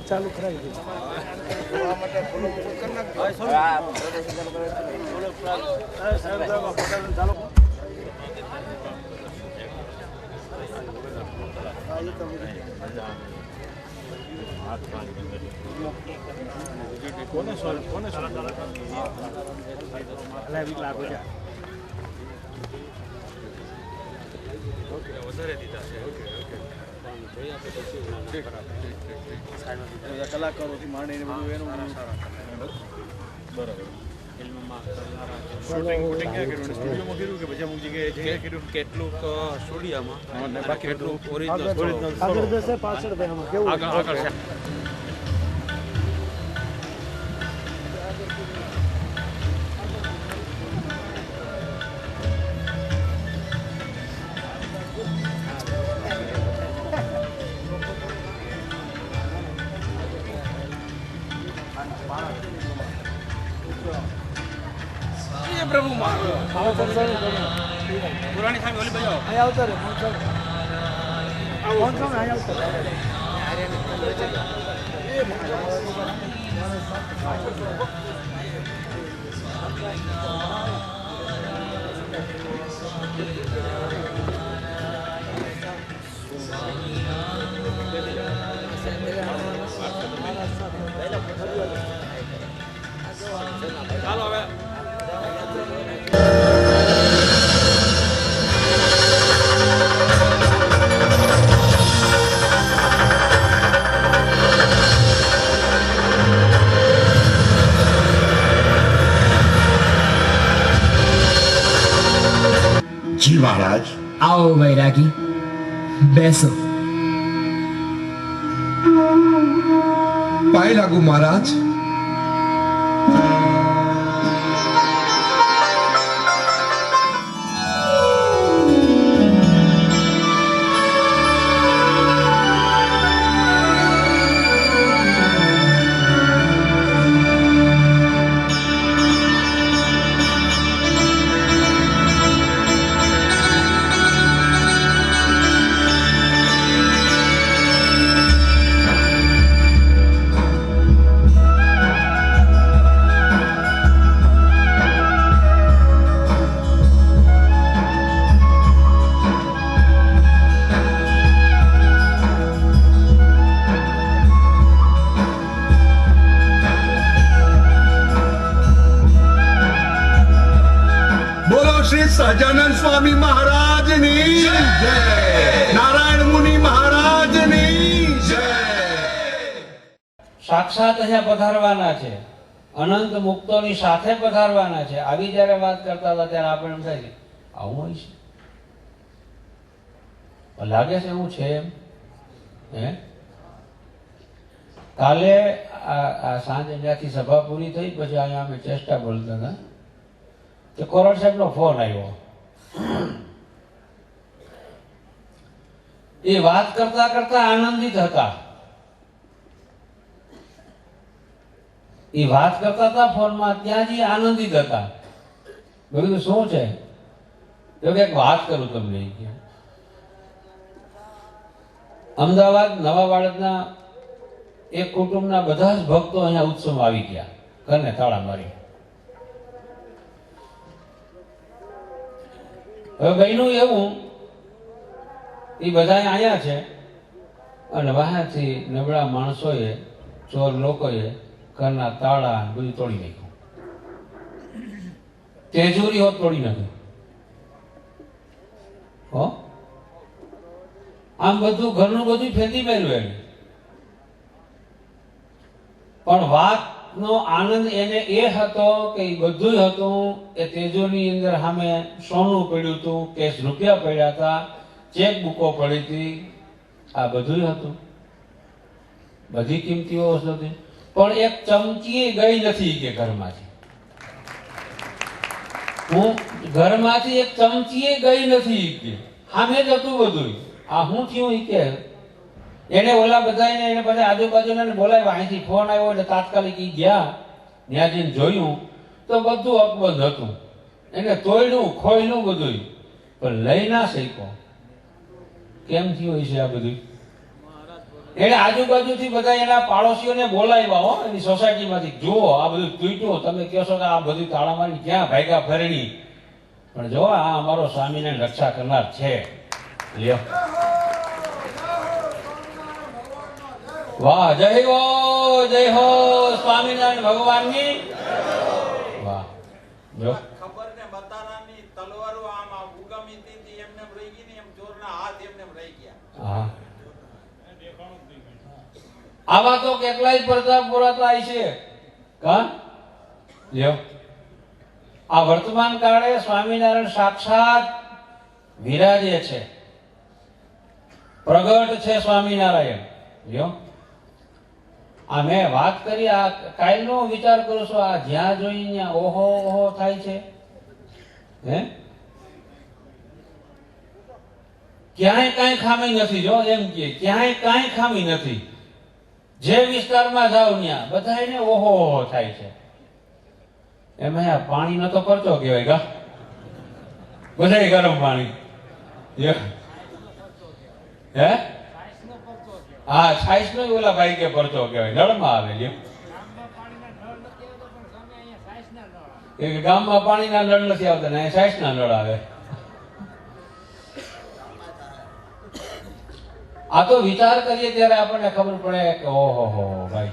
ચાલુ કરાવી દીધું. કોને સોલ્વ કોને સોલ્વ લાગુ છે. વધારે દીધા છે. કલાકારોથી માંડીને બધું એનું બરાબર. કેટલુંક સ્ટુડિયોમાં બાકી કેટલું ઓરિજિનલ પાછળ આગળ છે. પ્રભુ પુરાણી સામે ઓલી બજાવો. અહીંયા આવતા રે કોણ સામે અહીંયા આવતા ચાલો હવે જી મહારાજ. આવો વૈરાગી, બેસો. પાય લાગુ મહારાજ. સહજાનંદ સ્વામી મહારાજની જય. નારાયણ મુનિ મહારાજની જય. સાક્ષાત અહીંયા પધારવાના છે. અનંત મુક્તોની સાથે પધારવાના છે. આવી જ્યારે વાત કરતા હતા ત્યારે આપણે એમ થાય કે આવું હોય છે. લાગે છે એવું છે એમ? હે, કાલે આ સાંજે ત્યાંથી સભા પૂરી થઈ પછી અહીંયા અમે ચેષ્ટા બોલતા હતા તો કોરડ સાહેબનો ફોન આવ્યો. એ વાત કરતા કરતા આનંદિત હતા. એ વાત કરતા હતા ફોનમાં, ત્યાં જ આનંદિત હતા. મેં કીધું શું છે? તો એક વાત કરું તમને. અમદાવાદ નવા વાડદના એક કુટુંબના બધા જ ભક્તો અહીંયા ઉત્સવમાં આવી ગયા, ઘરને તાળા મારી. હવે બહેનું એવું, એ બધા અહીંયા છે અને બહારથી નબળા માણસોએ, ચોર લોકોએ ઘરના તાળા બધું તોડી નાખ્યું. તેજોરીઓ તોડી નાખ્યું. હો, આમ બધું ઘરનું બધું ફેંકી મેળવ્યું એને. પણ વાતનો આનંદ એને એ હતો કે એ બધું હતું. એ તેજોની અંદર સામે સોનું પડ્યું હતું, કેશ રૂપિયા પડ્યા હતા, ચેક બુકો પડી હતી, આ બધું હતું, બધી કિંમતી વસ્તુ હતી. પણ એક ચમચી ગઈ નથી કે ઘરમાંથી. હું ઘરમાંથી એક ચમચી ગઈ નથી કે સામે જ હતું બધું. આ હું થયું કે એને ઓલા બધાને એને પછી આજુબાજુને બોલાવ્યા. અહીંથી ફોન આવ્યો એટલે તાત્કાલિક ઈ ગયા. ત્યાં જઈને જોયું તો બધું અકબંધ હતું. એને તોડ્યું ખોયલું બધું, પણ લઈ ના શક્યો. કેમ થયું છે આ બધું? એને આજુબાજુથી બધા એના પાડોશીઓને બોલાવ્યા. હો, એની સોસાયટીમાંથી, જુઓ આ બધું તૂટ્યું. તમે કહો છો કે આ બધું તાળા મારી ક્યાં ભાગ્યા ફરેણી, પણ જો આ અમારો સ્વામીને રક્ષા કરનાર છે. લ્યો, વાહ, જય હો, જય હો સ્વામિનારાયણ ભગવાનની. વાહ, જો ખબર ને બતારાની તલવારો આમ ઉગમી હતી એમને રહી ગઈ ને એમ ચોરના હાથ એમને રહી ગયા. હા, આવા તો કેટલાય પ્રતાપ પુરાતા છે. કા લ્યો, આ વર્તમાન કાળે સ્વામિનારાયણ સાક્ષાત વિરાજે છે, પ્રગટ છે સ્વામિનારાયણ. લ્યો, આ મેં વાત કરી, આ કાલનો વિચાર કરું છું. આ જ્યાં જોઈ ત્યાં ઓહો ઓહો થાય છે. હે, ક્યાંય કાંઈ ખામી નથી. જો એમ કે ક્યાંય કાંઈ ખામી નથી. જે વિસ્તારમાં જાવ ત્યાં બધા એને ઓહો ઓહો થાય છે. એમાં આ પાણીનો તો પરચો કહેવાય. કા બધા ગરમ પાણી. હે, હા, છાઈસ નો ઓલા ભાઈ કે પરચો કહેવાય, નળમાં આવે. ગામમાં પાણીના નળ નથી આવતા ને છાઈસ ના નળ આવે. આ તો વિચાર કરીએ ત્યારે આપણને ખબર પડે કે ઓહો હો ભાઈ,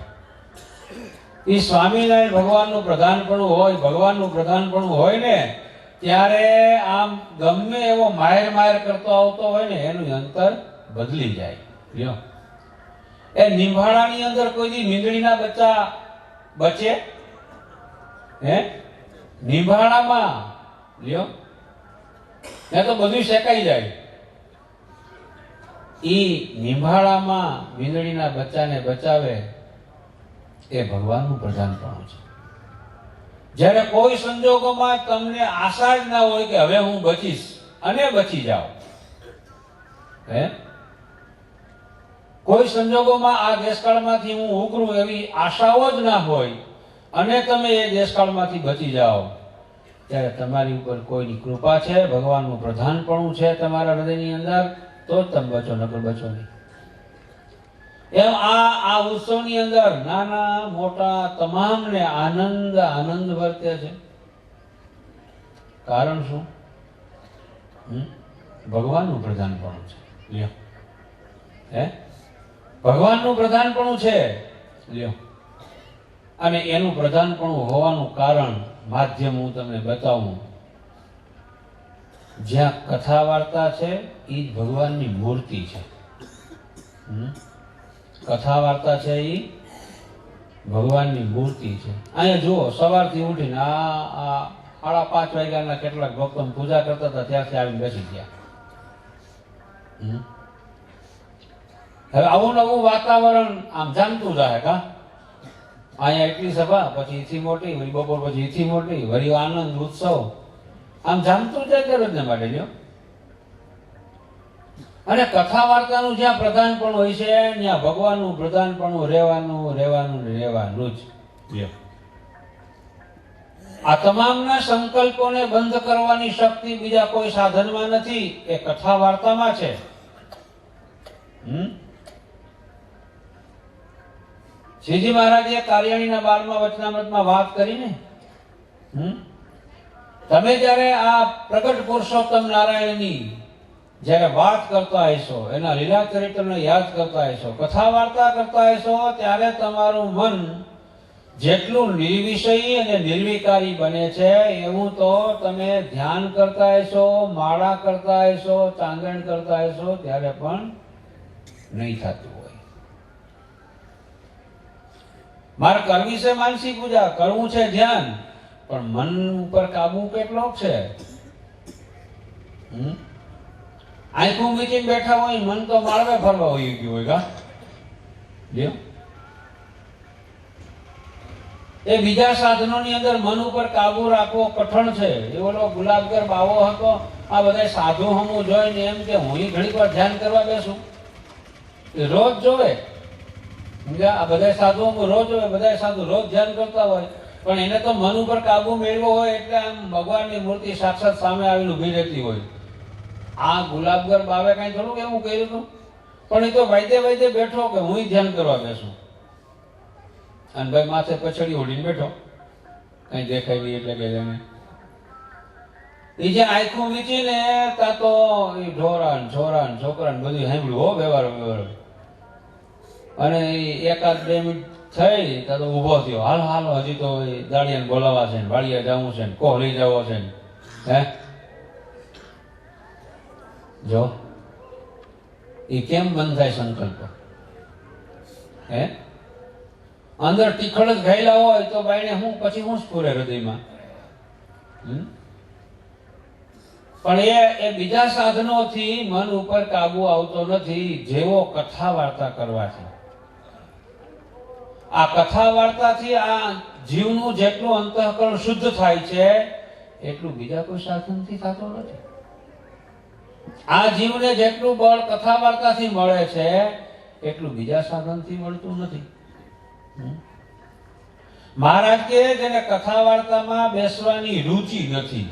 એ સ્વામિનારાયણ ભગવાનનું પ્રધાનપણું હોય, ભગવાનનું પ્રધાનપણું હોય ને ત્યારે આમ ગમે એવો માયર માયર કરતો આવતો હોય ને એનું અંતર બદલી જાય. લ્યો, એ નિંભાળાની અંદર કોઈ દી મીંદડીના બચ્ચા બચે? હે, નિંભાળામાં લ્યો ત્યાં તો બધું શેકાઈ જાય. ઈ નિંભાળામાં મીંદડીના બચ્ચાને બચાવે એ ભગવાનનું પ્રધાનપણું છે. જ્યારે કોઈ સંજોગોમાં તમને આશા જ ના હોય કે હવે હું બચીશ અને બચી જાઓ. હે, કોઈ સંજોગોમાં આ દેશકાળમાંથી હું ઉગરું એવી આશાઓ જ ના હોય અને તમે એ દેશકાળમાંથી બચી જાઓ, ત્યારે તમારી ઉપર કોઈની કૃપા છે, ભગવાનનું પ્રધાનપણું છે તમારા હૃદયની અંદર, તો જ તમે બચો, નકર બચો નહીં. એમ આ ઉત્સવની અંદર નાના મોટા તમામને આનંદ આનંદ વર્તે છે. કારણ શું? ભગવાનનું પ્રધાનપણું છે. લ્યો, હે, ભગવાનનું પ્રધાનપણું છે. લ્યો, અને એનું પ્રધાનપણું હોવાનું કારણ માધ્યમ હું તમને બતાવું. જ્યાં કથા વાર્તા છે એ જ ભગવાનની મૂર્તિ છે. કથા વાર્તા છે એ ભગવાનની મૂર્તિ છે. અહીંયા જુઓ, સવારથી ઉઠીને આ 5:30 વાગ્યાના કેટલાક ભક્તો પૂજા કરતા હતા ત્યારથી આવીને બેસી ગયા. હવે આવું નવું વાતાવરણ આમ જામતું જાય કા અહીંયા એટલી સભા પછી ઈથી મોટી વળી બપોર પછી ઈથી મોટી વળી આનંદ ઉત્સવ આમ જામતું જાય દરરોજને માટે લ્યો. અને કથા વાર્તાનું જ્યાં પ્રધાનપણું હોય છે ત્યાં ભગવાનનું પ્રધાનપણું રહેવાનું જ લ્યો. આ તમામના સંકલ્પોને બંધ કરવાની શક્તિ બીજા કોઈ સાધનમાં નથી, એ કથા વાર્તામાં છે. શ્રીજી મહારાજે કાર્યાણીના 12મા વચનામૃતમાં વાત કરી ને, તમે જ્યારે આ પ્રગટ પુરુષોત્તમ નારાયણની જ્યારે વાત કરતા હશો, એના લીલા ચરિત્રને યાદ કરતા હશો, કથા વાર્તા કરતા હશો, ત્યારે તમારું મન જેટલું નિર્વિષયી અને નિર્વિકારી બને છે એવું તો તમે ધ્યાન કરતા હશો, માળા કરતા હશો, ચાંદણ કરતા હશો ત્યારે પણ નહીં થતું હોય. મારે કરવી છે માનસી પૂજા, કરવું છે ધ્યાન, પણ મન ઉપર કાબુ કેટલો છે? આંખું મીચીને બેઠા હોય, મન તો માળવે ફરવા હોય ગયું હોય કા લ્યો. એ બીજા સાધનોની અંદર મન ઉપર કાબુ રાખવો કઠણ છે. એ ઓલો ગુલાબગર બાવો હતો, આ બધા સાધુ હમું જોઈને એમ કે હું ઘણી વાર ધ્યાન કરવા બેસું, રોજ જોવે. આ બધા સાધુ હમું રોજ જોવે, બધા સાધુ રોજ ધ્યાન કરતા હોય, પણ એને તો મન ઉપર કાબુ મેળવો હોય એટલે આમ ભગવાનની મૂર્તિ સાક્ષાત સામે આવીને ઉભી રહેતી હોય. આ ગુલાબગર બાવે કઈ થોડુંક એવું કર્યું હતું, પણ એ તો વાયદે બેઠો કે હું ધ્યાન કરવા બેસું, અને ભાઈ માથે પછડી ઓઢીને બેઠો, કઈ દેખાય નહીં એટલે કે એને એ જે આંખું વીચીને તા તો એ ઢોરા છોકરા બધું સાંભળ્યું હો વ્યવહાર. અને એકાદ 2 મિનિટ થઈ તા તો ઊભો થયો, હાલો હજી તો દાડિયાને બોલાવા છે ને, વાડિયા જવું છે ને, કોહ લઈ જવો છે ને. હે જો એ કેમ બંધ થાય સંકલ્પ? હે અંદર તીખડ જ ગયેલા હોય તો બાઈને હું પછી હું સ્ફુરે હૃદયમાં. પણ એ બીજા સાધનોથી મન ઉપર કાબુ આવતો નથી, જેવો કથા વાર્તા કરવાથી. આ કથા વાર્તાથી આ જીવનું જેટલું અંતઃકરણ શુદ્ધ થાય છે એટલું બીજા કોઈ સાધનથી થતો નથી. આ જીવને જેટલું બળ કથા વાર્તાથી મળે છે એટલું બીજા સાધનથી મળતું નથી. મહારાજ કે જેને કથા વાર્તામાં બેસવાની રુચિ નથી,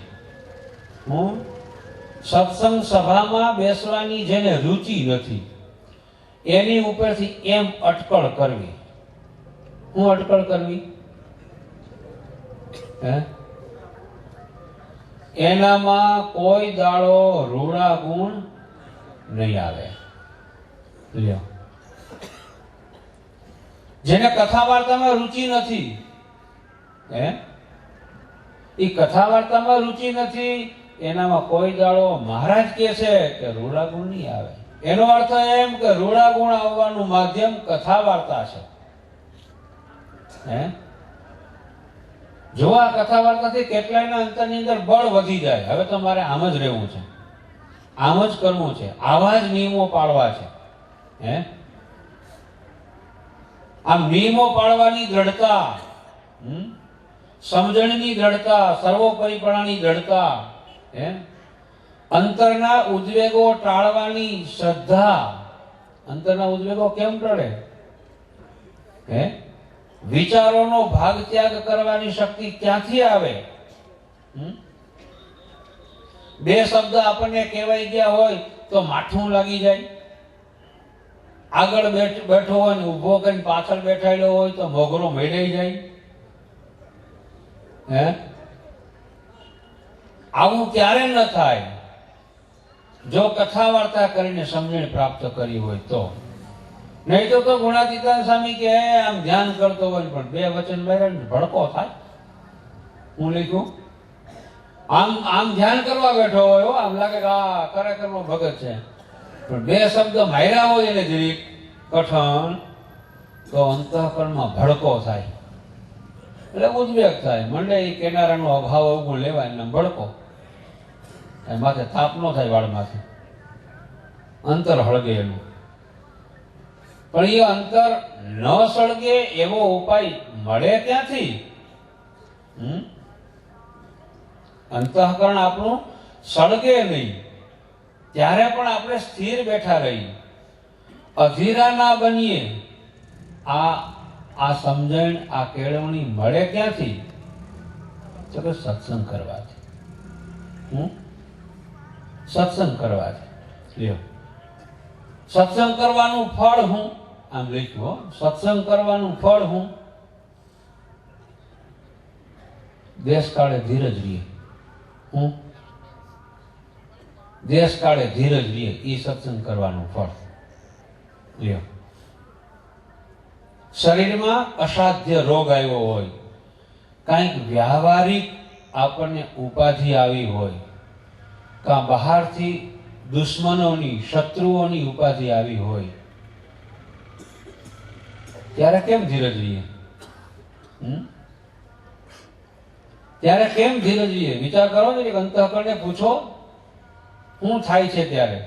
સત્સંગ સભામાં બેસવાની જેને રુચિ નથી, એની ઉપરથી એમ અટકળ કરવી. હું અટકળ કરવી? એનામાં કોઈ દાડો રૂડા ગુણ નહીં આવે. લ્યો, જેને કથા વાર્તામાં રુચિ નથી, એ કથા વાર્તામાં રુચિ નથી, એનામાં કોઈ દાડો મહારાજ કે છે કે રૂડા ગુણ નહીં આવે. એનો અર્થ એમ કે રૂડા ગુણ આવવાનું માધ્યમ કથા વાર્તા છે. જો આ કથા વાર્તાથી કેટલાયના અંતરની અંદર બળ વધી જાય. હવે તમારે આમ જ રહેવું છે, આમ જ કરવું છે, આવા જ નિયમો પાળવા છે. આમ નિયમો પાળવાની દ્રઢતા, સમજણની દ્રઢતા, સર્વોપરીપણાની દ્રઢતા, અંતરના ઉદ્વેગો ટાળવાની શ્રદ્ધા. અંતરના ઉદ્વેગો કેમ ટળે? વિચારોનો ભાગ ત્યાગ કરવાની શક્તિ ક્યાંથી આવે? 2 શબ્દ આપણને કહેવાઈ ગયા હોય તો માઠું લાગી જાય. આગળ બેઠો હોય ને ઊભો કરીને પાછળ બેઠાયેલો હોય તો મોગરો મેળાઈ જાય. આવું ક્યારે ન થાય? જો કથા વાર્તા કરીને સમજણ પ્રાપ્ત કરી હોય તો. નહીં તો ગુણાતીતાન સ્વામી કે આમ ધ્યાન કરતો હોય પણ 2 વચન બેરે ભડકો થાય. હું લખ્યું આમ ધ્યાન કરવા બેઠો હોય, આમ લાગે કે આ ખરેખરનો ભગત છે, પણ 2 શબ્દ માર્યા હોય એને જરીક કઠણ તો અંતઃકરણમાં ભડકો થાય, એટલે ઉદ્વેગ થાય, મંડે એ કેનારાનો અભાવ અવગુણ લેવાય એટલે ભડકો માથે તાપ ન થાય વાળમાંથી. અંતર હળગે એનું. પણ એ અંતર ન સળગે એવો ઉપાય મળે ક્યાંથી? અંતઃકરણ આપણું સળગે નહીં ત્યારે પણ આપણે સ્થિર બેઠા રહીએ, અધીરા ના બનીએ. આ સમજણ, આ કેળવણી મળે ક્યાંથી? તો કે સત્સંગ કરવાથી. સત્સંગ કરવાથી. લ્યો, સત્સંગ કરવાનું ફળ હું આમ લખ્યું. સત્સંગ કરવાનું ફળ હું દેશકાળે ધીરજ રહીએ. હું દેશકાળે ધીરજ રહીએ એ સત્સંગ કરવાનું ફળ. લ્યો, શરીરમાં અસાધ્ય રોગ આવ્યો હોય, કંઈક વ્યવહારિક આપણને ઉપાધિ આવી હોય, કાં બહારથી દુશ્મનોની, શત્રુઓની ઉપાધિ આવી હોય, ત્યારે કેમ ધીરજ રહીએ? ત્યારે કેમ ધીરજ રહીએ? વિચાર કરો ને, અંતઃકરણને પૂછો શું થાય છે ત્યારે.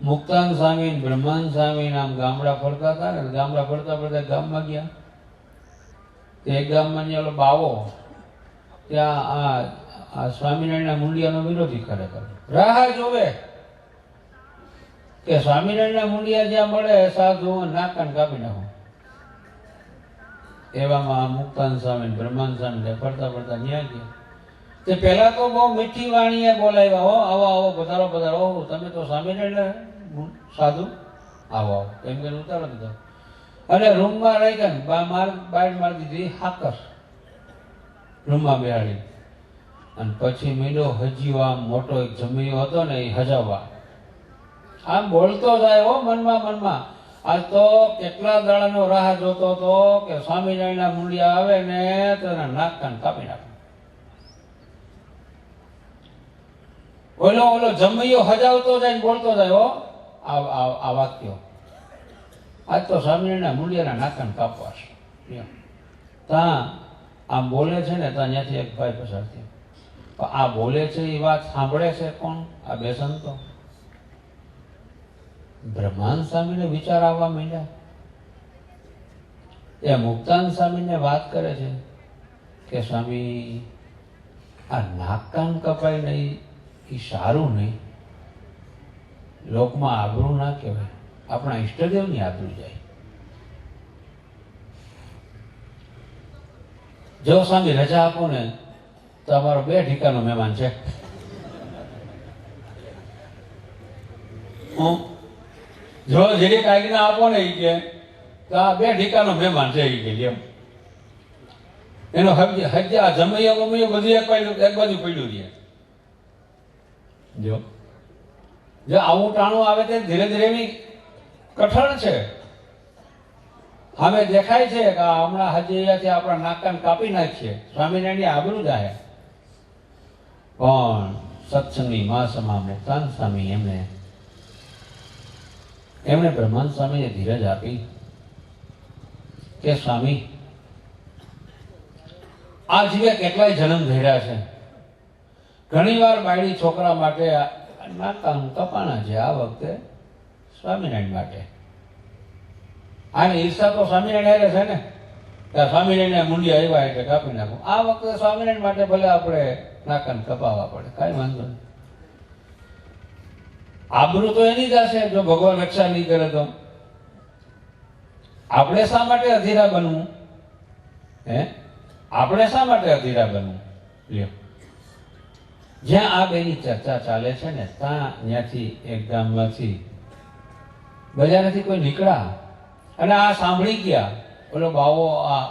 મુક્તાન સ્વામી, બ્રહ્માન સ્વામી આમ ગામડા ફરતા હતા ને, ગામડા ફરતા ફરતા ગામમાં ગયા. એક ગામમાં ઓલો બાવો, ત્યાં આ સ્વામિનારાયણના મુંડિયાનો વિરોધી ખરેખર રાહ જોવે કે સ્વામિનારાયણના મુંડિયા જ્યાં મળે સાધુ નાકાન કાપી નાખો. એવામાં મુક્તાન સ્વામી, બ્રહ્માન સ્વામી ફરતા ફરતા ન્યા ગયા. તે પહેલા તો બહુ મીઠી વાણીએ બોલાવ્યા, હો આવો આવો, પધારો પધારો, તમે તો સ્વામિનારાયણ સાધુ, આવો આવો એમ કે ઉતારો દીધો. અને રૂમમાં રહી ગયા, બાર મારી દીધી હાકર, રૂમમાં બેહાડી. અને પછી મીંડો હજીઓ આમ મોટો એક જમૈયો હતો ને એ હજાવવા, આમ બોલતો જાય હો મનમાં મનમાં. આજ તો કેટલા દાડાનો રાહ જોતો હતો કે સ્વામિનારાયણના મુંડિયા આવે ને તેના નાક કાન કાપી નાખે. ઓલો જમૈયો હજાવતો જાય ને બોલતો જાય હો આ વાક્યો. આજ તો સ્વામિનારાયણના મુંડિયાના નાક કાન કાપવા છે. ત્યાં આમ બોલે છે ને, ત્યાં ત્યાંથી એક ભાઈ પસાર થયો. આ બોલે છે એ વાત સાંભળે છે કોણ? આ બે સંતો. બ્રહ્માન સ્વામીને વિચાર આવવા માંડ્યા. એ મુક્તાન સ્વામીને વાત કરે છે કે સ્વામી, આ નાક કાન કપાય નહીં એ સારું નહીં, લોકમાં આબરૂ ના કહેવાય, આપણા ઈષ્ટદેવની આબરૂ જાય. જો સ્વામી રજા આપો ને તો અમારો 2 ઠીકાનો મહેમાન છે. જો જેડી આજ્ઞા આપો ને એ કે આ 2 ઠીકાનો મહેમાન છે એ કે એમ. એનો હજ્યા જમૈયા બમૈયા બધું એક બાજુ પડ્યું રહે. જો આવું ટાણું આવે તે ધીરે ધીરે એની કઠણ છે. હવે દેખાય છે કે હમણાં હજીયાથી આપણા નાકાન કાપી નાખીએ, સ્વામિનારાયણની આબરૂ જાય. પણ સત્સંગની મહાસમા મુક્તાન સ્વામી એમણે બ્રહ્માન સ્વામીને ધીરજ આપી કે સ્વામી, આ જીવે કેટલાય જન્મ ધર્યા છે, ઘણી વાર બાયડી છોકરા માટે નાકાન કપાણા છે, આ વખતે સ્વામિનારાયણ માટે. આને ઈર્ષા તો સ્વામિનારાયણ છે ને, સ્વામિનારાયણ મુંડિયા આવ્યા એટલે કાપી નાખું. આ વખતે સ્વામિનારાયણ માટે ભલે આપણે નાકાન કપાવવા પડે, કાંઈ વાંધો નહીં. આબરૂ તો એની જ હશે જો ભગવાન રક્ષા નહીં કરે તો. આપણે શા માટે અધીરા બનવું? આપણે શા માટે અધીરા બનવું? લ્યો, જ્યાં આ બેની ચર્ચા ચાલે છે ને, ત્યાંથી એક ગામમાંથી બજારેથી કોઈ નીકળ્યા અને આ સાંભળી ગયા. ઓલો બાવો આ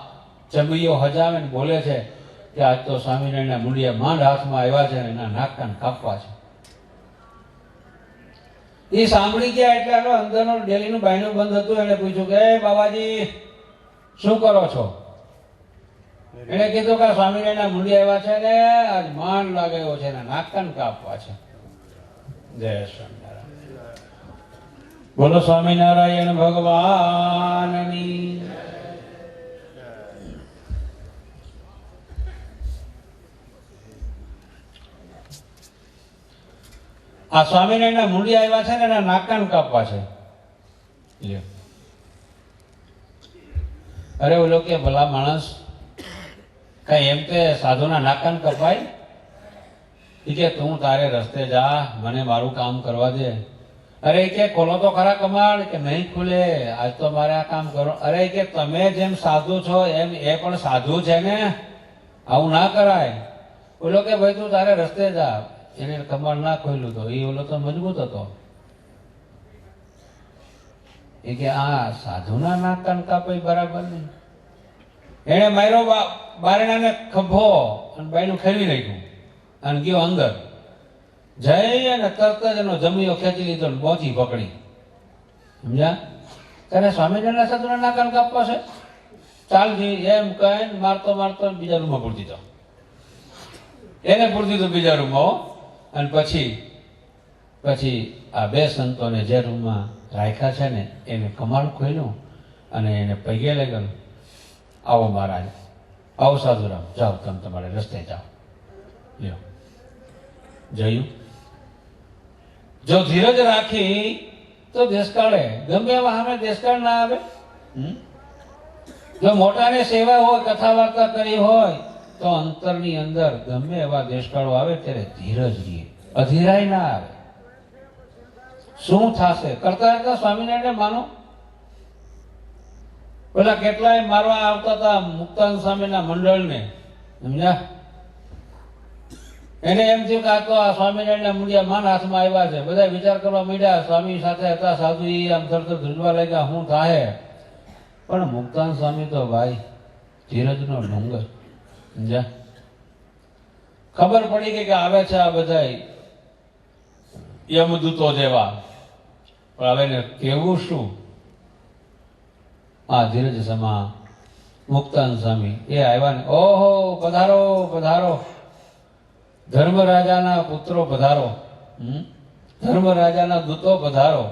જમૈયો હજાવે ને બોલે છે કે આજ તો સ્વામિનારાયણના મુંડિયા માંડ હાથમાં આવ્યા છે ને એના નાક કાન કાપવા છે. એ સાંભળી ગયા એટલે આનો અંદરનો ડેલીનું બાયણું બંધ હતું. એને પૂછ્યું કે બાબાજી શું કરો છો? એને કીધું કે સ્વામિનારાયણના મુંડિયા આવ્યા છે ને આજ માંડ લાગેલો છે ને નાક કાન કાપવા છે. જય સ્વામિનારાયણ. બોલો સ્વામિનારાયણ ભગવાનની. આ સ્વામિનારાયણના મુંડી આવ્યા છે ને એના નાકાન કાપવા છે. લ્યો. અરે ઓલો કે ભલા માણસ કઈ એમ કે સાધુના નાકાન કપાય? એ કે તું તારે રસ્તે જા, મને મારું કામ કરવા દે. અરે કે ખોલો તો ખરા કમાડ. કે નહીં ખુલે, આજ તો મારે આ કામ કરો. અરે કે તમે જેમ સાધુ છો એમ એ પણ સાધુ છે ને, આવું ના કરાય. ઓલો કે ભાઈ તું તારે રસ્તે જા. એને કમાડ ના ખોલ્યું તો એ ઓલો તો મજબૂત હતો. એ કે આ સાધુના નાક કાન કાપે બરાબર નહીં. એને માર્યો બારણાને ખભો અને બાયનું ખેલવી નાખ્યું અને ગયો અંદર. જઈ અને તરત જ એનો જમીયો ખેંચી લીધો ને બોચી પકડી. સમજ્યા? ત્યારે સ્વામિનારાયણ સાધુના નાક કાન કાપવા છે, ચાલજી એમ કહીને મારતો મારતો બીજા રૂમમાં પૂરી દીધો. એને પૂરી દીધો બીજા રૂમમાં. અને પછી આ બે સંતોને જે રૂમમાં રાખ્યા છે ને એને કમાડ ખોલ્યું અને એને પગે લાગ્યો. આવો મહારાજ, આવો સાધુરામ, જાઓ તમે તમારે રસ્તે જાઓ. લ્યો જયું. જો ધીરજ રાખી તો દેશકાળે ગમે એવા સામે દેશકાળ ના આવે. જો મોટાને સેવા હોય, કથા વાર્તા કરી હોય તો અંતરની અંદર ગમે એવા દેશકાળો આવે ત્યારે ધીરજ રહીએ, અધીરાય ના આવે. શું થશે કરતા હતા સ્વામિનારાયણ માનો. પેલા કેટલાય મારવા આવતા હતા મુક્તાનંદ સ્વામીના મંડળને. સમજ્યા? એને એમ થયું કે આ તો આ સ્વામિનારાયણના મુંડિયા માન હાથમાં આવ્યા છે. બધા વિચાર કરવા માંડ્યા, સ્વામી સાથે હતા સાધુ, એ આમ થરથર ધ્રુજવા લાગ્યા શું થાય. પણ મુક્તાનંદ સ્વામી તો ભાઈ ધીરજનો ડુંગર. સમજ્યા? ખબર પડી ગઈ કે આવે છે આ બધા યમદૂતો જેવા, પણ હવે એને કેવું શું. આ ધીરજ સમા મુક્તાનંદ સ્વામી એ આવ્યા ને, ઓહો પધારો પધારો, ધર્મરાજાના પુત્રો પધારો, ધર્મરાજાના દૂતો પધારો.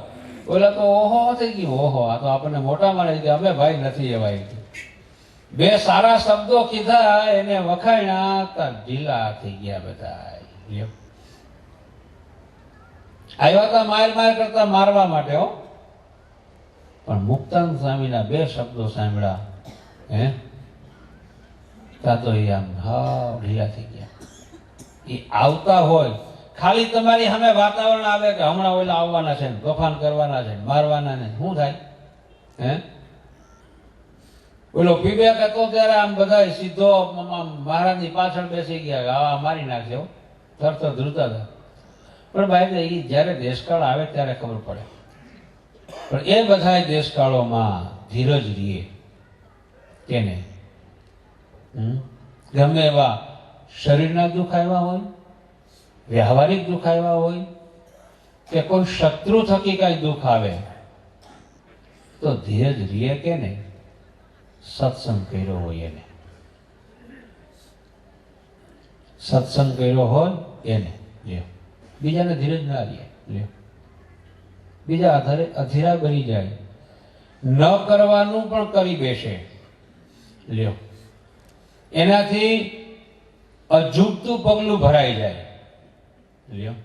ઓલા તો ઓહો થઈ ગયું, ઓહો આ તો આપણને મોટા માણે કે અમે ભાઈ નથી એવા. બે સારા શબ્દો કીધા એને વખાણ્યા તા ઢીલા થઈ ગયા બધા. આવ્યા હતા માર માર કરતા મારવા માટે હો, પણ મુક્તાનંદ સ્વામીના બે શબ્દો સાંભળ્યા તા તો એ આમ હાવ ઢીલા થઈ ગયા. એ આવતા હોય ખાલી તમારી સામે વાતાવરણ આવે કે હમણાં ઓલા આવવાના છે, તોફાન કરવાના છે, મારવાના ને, શું થાય? ઓલો પીબેક હતો ત્યારે આમ બધા સીધો મહારાજની પાછળ બેસી ગયા, આવા મારી નાખશે, થરથર ધ્રુજતા હતા. પણ ભાઈ એ જયારે દેશકાળ આવે ત્યારે ખબર પડે. પણ એ બધા દેશકાળોમાં ધીરજ રહીએ કેને. ગમે એવા શરીરના દુઃખ આવ્યા હોય, વ્યવહારિક દુઃખ આવ્યા હોય કે કોઈ શત્રુ થકી કઈ દુઃખ આવે તો ધીરજ રહીએ કે નહીં. સત્સંગ કર્યો હોય એને, સત્સંગ કર્યો હોય એને લ્યો. બીજાને ધીરજ ના રહીએ લ્યો, બીજા આધારે અધીરા બની જાય, ન કરવાનું પણ કરી બેસે લ્યો. એનાથી અજુગતું પગલું ભરાઈ જાય લ્યો.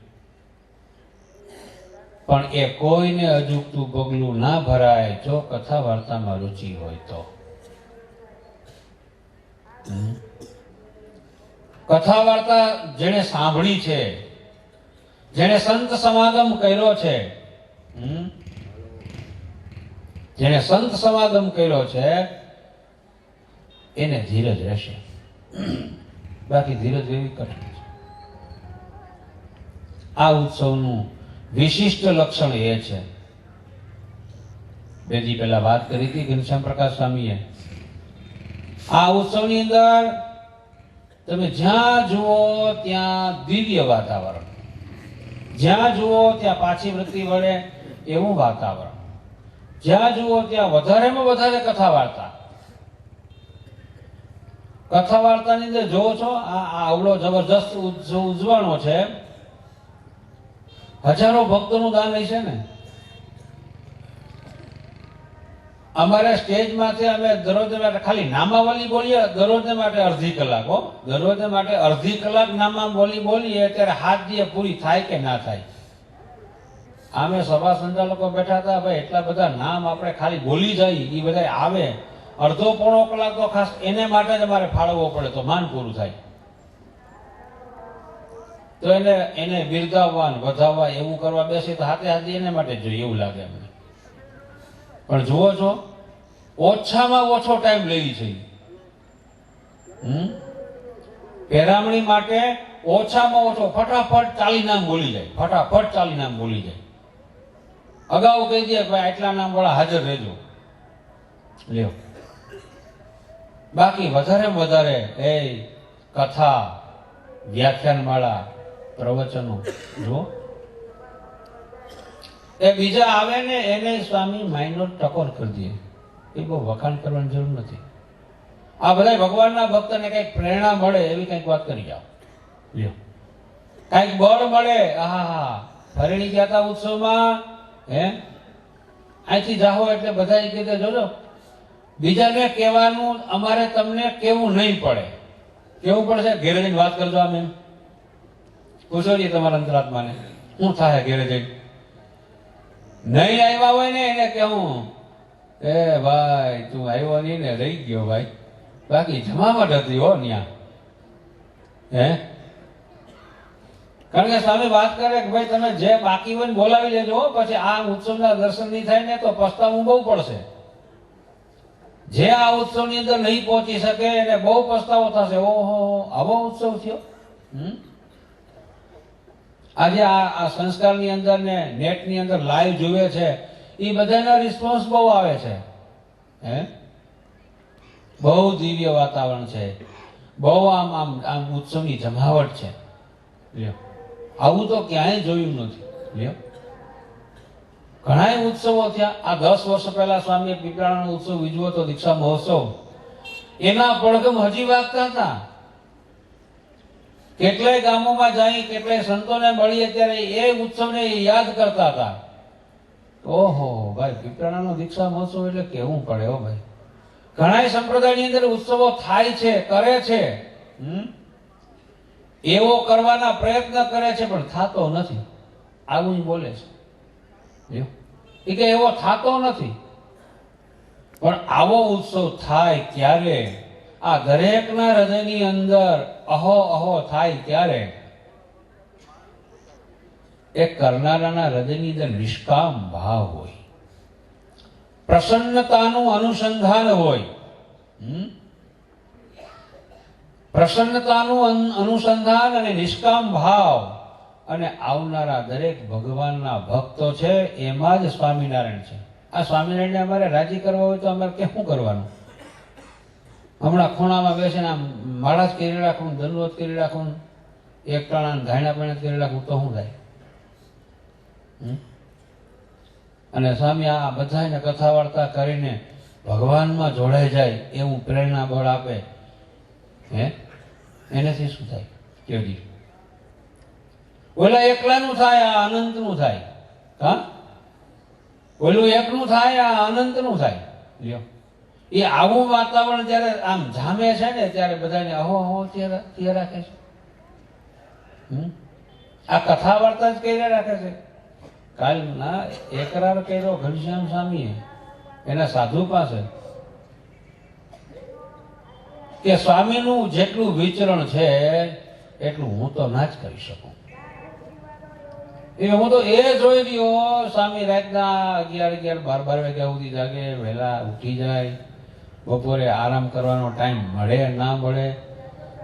પણ એ કોઈને અજુગતું પગલું ના ભરાય જો કથા વાર્તામાં રુચિ હોય તો. કથા વાર્તા જેને સાંભળી છે, જેને સંત સમાગમ કર્યો છે, જેને સંત સમાગમ કર્યો છે એને ધીરજ રહેશે. બાકી ધીરજ એવી કઠિન છે. આ ઉત્સવનું વિશિષ્ટ લક્ષણ એ છે, બે દી પહેલા વાત કરી હતી ઘનશ્યામ પ્રકાશ સ્વામીએ. આ ઉત્સવની અંદર તમે જ્યાં જુઓ ત્યાં દિવ્ય વાતાવરણ, જ્યાં જુઓ ત્યાં પાછી વૃત્તિ વળે એવું વાતાવરણ, જ્યાં જુઓ ત્યાં વધારેમાં વધારે કથા વાર્તા. કથા વાર્તાની અંદર જોવો છો આ આવડો જબરજસ્ત ઉત્સવ ઉજવણો છે, હજારો ભક્તોનું દાન હશે ને. અમારે સ્ટેજમાંથી અમે દરરોજ માટે ખાલી નામાવલી બોલીએ, દરરોજ માટે અડધી કલાક હો, દરરોજ માટે અડધી કલાક નામાવલી બોલીએ ત્યારે હાથ દીએ પૂરી થાય કે ના થાય. આમે સભા સંચાલકો બેઠા હતા, ભાઈ એટલા બધા નામ આપણે ખાલી બોલી જાય એ બધા આવે, અડધો પોણો કલાક તો ખાસ એને માટે જ અમારે ફાળવવો પડે તો માન પૂરું થાય. તો એને બિરદાવવા વધાવવા એવું કરવા બેસી તો હાથે હાથે એને માટે જોઈએ એવું લાગે અમને. પણ જુઓ છો, ઓછામાં ઓછો ટાઈમ લઈ છે. પેરામણી માટે ઓછામાં ઓછો ફટાફટ 40 નામ બોલી જાય, ફટાફટ 40 નામ બોલી જાય. અગાઉ કહી દે ભાઈ આટલા નામ વાળા હાજર રહેજો, લ્યો. બાકી વધારે એ કથા, વ્યાખ્યાનમાળા, પ્રવચનો જો એ બીજા આવે ને એને સ્વામી માઇનોર ટકોર કરી દે. એ બહુ વખાણ કરવાની જરૂર નથી. આ બધા ભગવાનના ભક્તને કઈક પ્રેરણા મળે એવી કઈક વાત કરી જાઓ, લ્યો. કઈક બળ મળે. હા ફરેણી ગયા હતા ઉત્સવમાં, અહીંથી જાઓ એટલે બધા કીધે જોજો બીજાને કહેવાનું અમારે તમને કેવું નહીં પડે. કેવું પડશે? ઘેરે જઈને વાત કરજો. આમ એમ પૂછોજી તમારા અંતરાત્માને શું થાય ઘેરે જઈને. નહીં આવ્યા હોય ને એને કેવું, એ ભાઈ તું આવ્યો નહીં ને રહી ગયો ભાઈ, બાકી જમાવટ હતી હો ન્યા. કારણ કે સ્વામી વાત કરે કે ભાઈ તમે જે બાકી હોય ને બોલાવી લેજો, પછી આ ઉત્સવના દર્શન નહીં થાય ને તો પસ્તાવું બહુ પડશે. જે આ ઉત્સવની અંદર નહીં પહોંચી શકે એને બહુ પસ્તાવો થશે. ઓહો આવો ઉત્સવ થયો. આજે આ સંસ્કારની અંદર ને નેટની અંદર લાઈવ જોવે છે એ બધાના રિસ્પોન્સ બહુ આવે છે. બહુ દિવ્ય વાતાવરણ છે, બહુ આમ ઉત્સવની જમાવટ છે. લ્યો, આવું તો ક્યાંય જોયું નથી. લ્યો, ઘણા ઉત્સવો થયા. આ 10 વર્ષ પહેલા સ્વામી પીપળાનો ઉત્સવ ઉજવ્યો હતો, દીક્ષા મહોત્સવ. એના પડઘમ હજી વાગતા હતા. કેટલાય ગામોમાં જઈ, કેટલાય સંતોને મળીએ ત્યારે એ ઉત્સવને યાદ કરતા હતા. ઓહો ભાઈ, પીપળાનો દીક્ષા મહોત્સવ એટલે કેવું પડે હો ભાઈ. ઘણા સંપ્રદાયની અંદર ઉત્સવો થાય છે, કરે છે, એવો કરવાના પ્રયત્ન કરે છે પણ થતો નથી. આવું જ બોલે છે એ કે એવો થતો નથી. પણ આવો ઉત્સવ થાય ત્યારે આ દરેકના હૃદયની અંદર અહો અહો થાય ત્યારે એ કરનારાના હૃદયની અંદર નિષ્કામ ભાવ હોય, પ્રસન્નતાનું અનુસંધાન હોય. પ્રસન્નતાનું અનુસંધાન અને નિષ્કામ ભાવ અને આવનારા દરેક ભગવાનના ભક્તો છે એમાં જ સ્વામિનારાયણ છે. આ સ્વામિનારાયણને અમારે રાજી કરવા હોય તો અમારે કેવું કરવાનું? હમણાં ખૂણામાં બેસીને આમ માળા જ કરી રાખું, દંડવત કરી રાખું, એક ટાણા ઘાયણા પાણી કરી રાખું તો શું થાય? અને સ્વામી આ બધાને કથા વાર્તા કરીને ભગવાનમાં જોડાઈ જાય એવું પ્રેરણા બળ આપે, એનાથી શું થાય? કેવી ઓલા એકલાનું થાય, આ અનંતનું થાય. હા, ઓલું એકનું થાય, આ અનંતનું થાય. લ્યો, એ આવું વાતાવરણ જયારે આમ જામે છે ને ત્યારે બધાને અહો અહો તે રાખે છે. આ કથા વાર્તા જ કરી રાખે છે. કાલના એકરાર કર્યો ઘનશ્યામ સ્વામીએ એના સાધુ પાસે કે સ્વામીનું જેટલું વિચરણ છે એટલું હું તો ના જ કરી શકું. હું તો એ જોઈ રહ્યો, સ્વામી રાતના 11-12 વાગ્યા સુધી જાગે, વહેલા ઉઠી જાય, બપોરે આરામ કરવાનો ટાઈમ મળે ના મળે,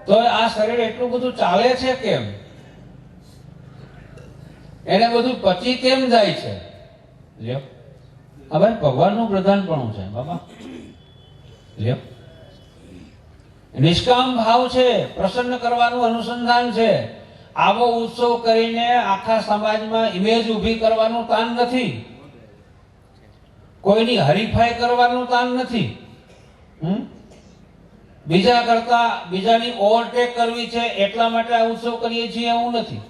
તો આ શરીર એટલું બધું ચાલે છે કેમ? એને બધું પચી કેમ જાય છે? લ્યો, હવે ભગવાનનું પ્રધાનપણું છે બાબા. લ્યો, નિષ્કામ ભાવ છે, પ્રસન્ન કરવાનું અનુસંધાન છે. આવો ઉત્સવ કરીને આખા સમાજમાં ઇમેજ ઊભી કરવાનું તાન નથી, કોઈની હરીફાઈ કરવાનું તાન નથી, બીજા કરતા બીજાની ઓવરટેક કરવી છે એટલા માટે આ ઉત્સવ કરીએ છીએ એવું નથી.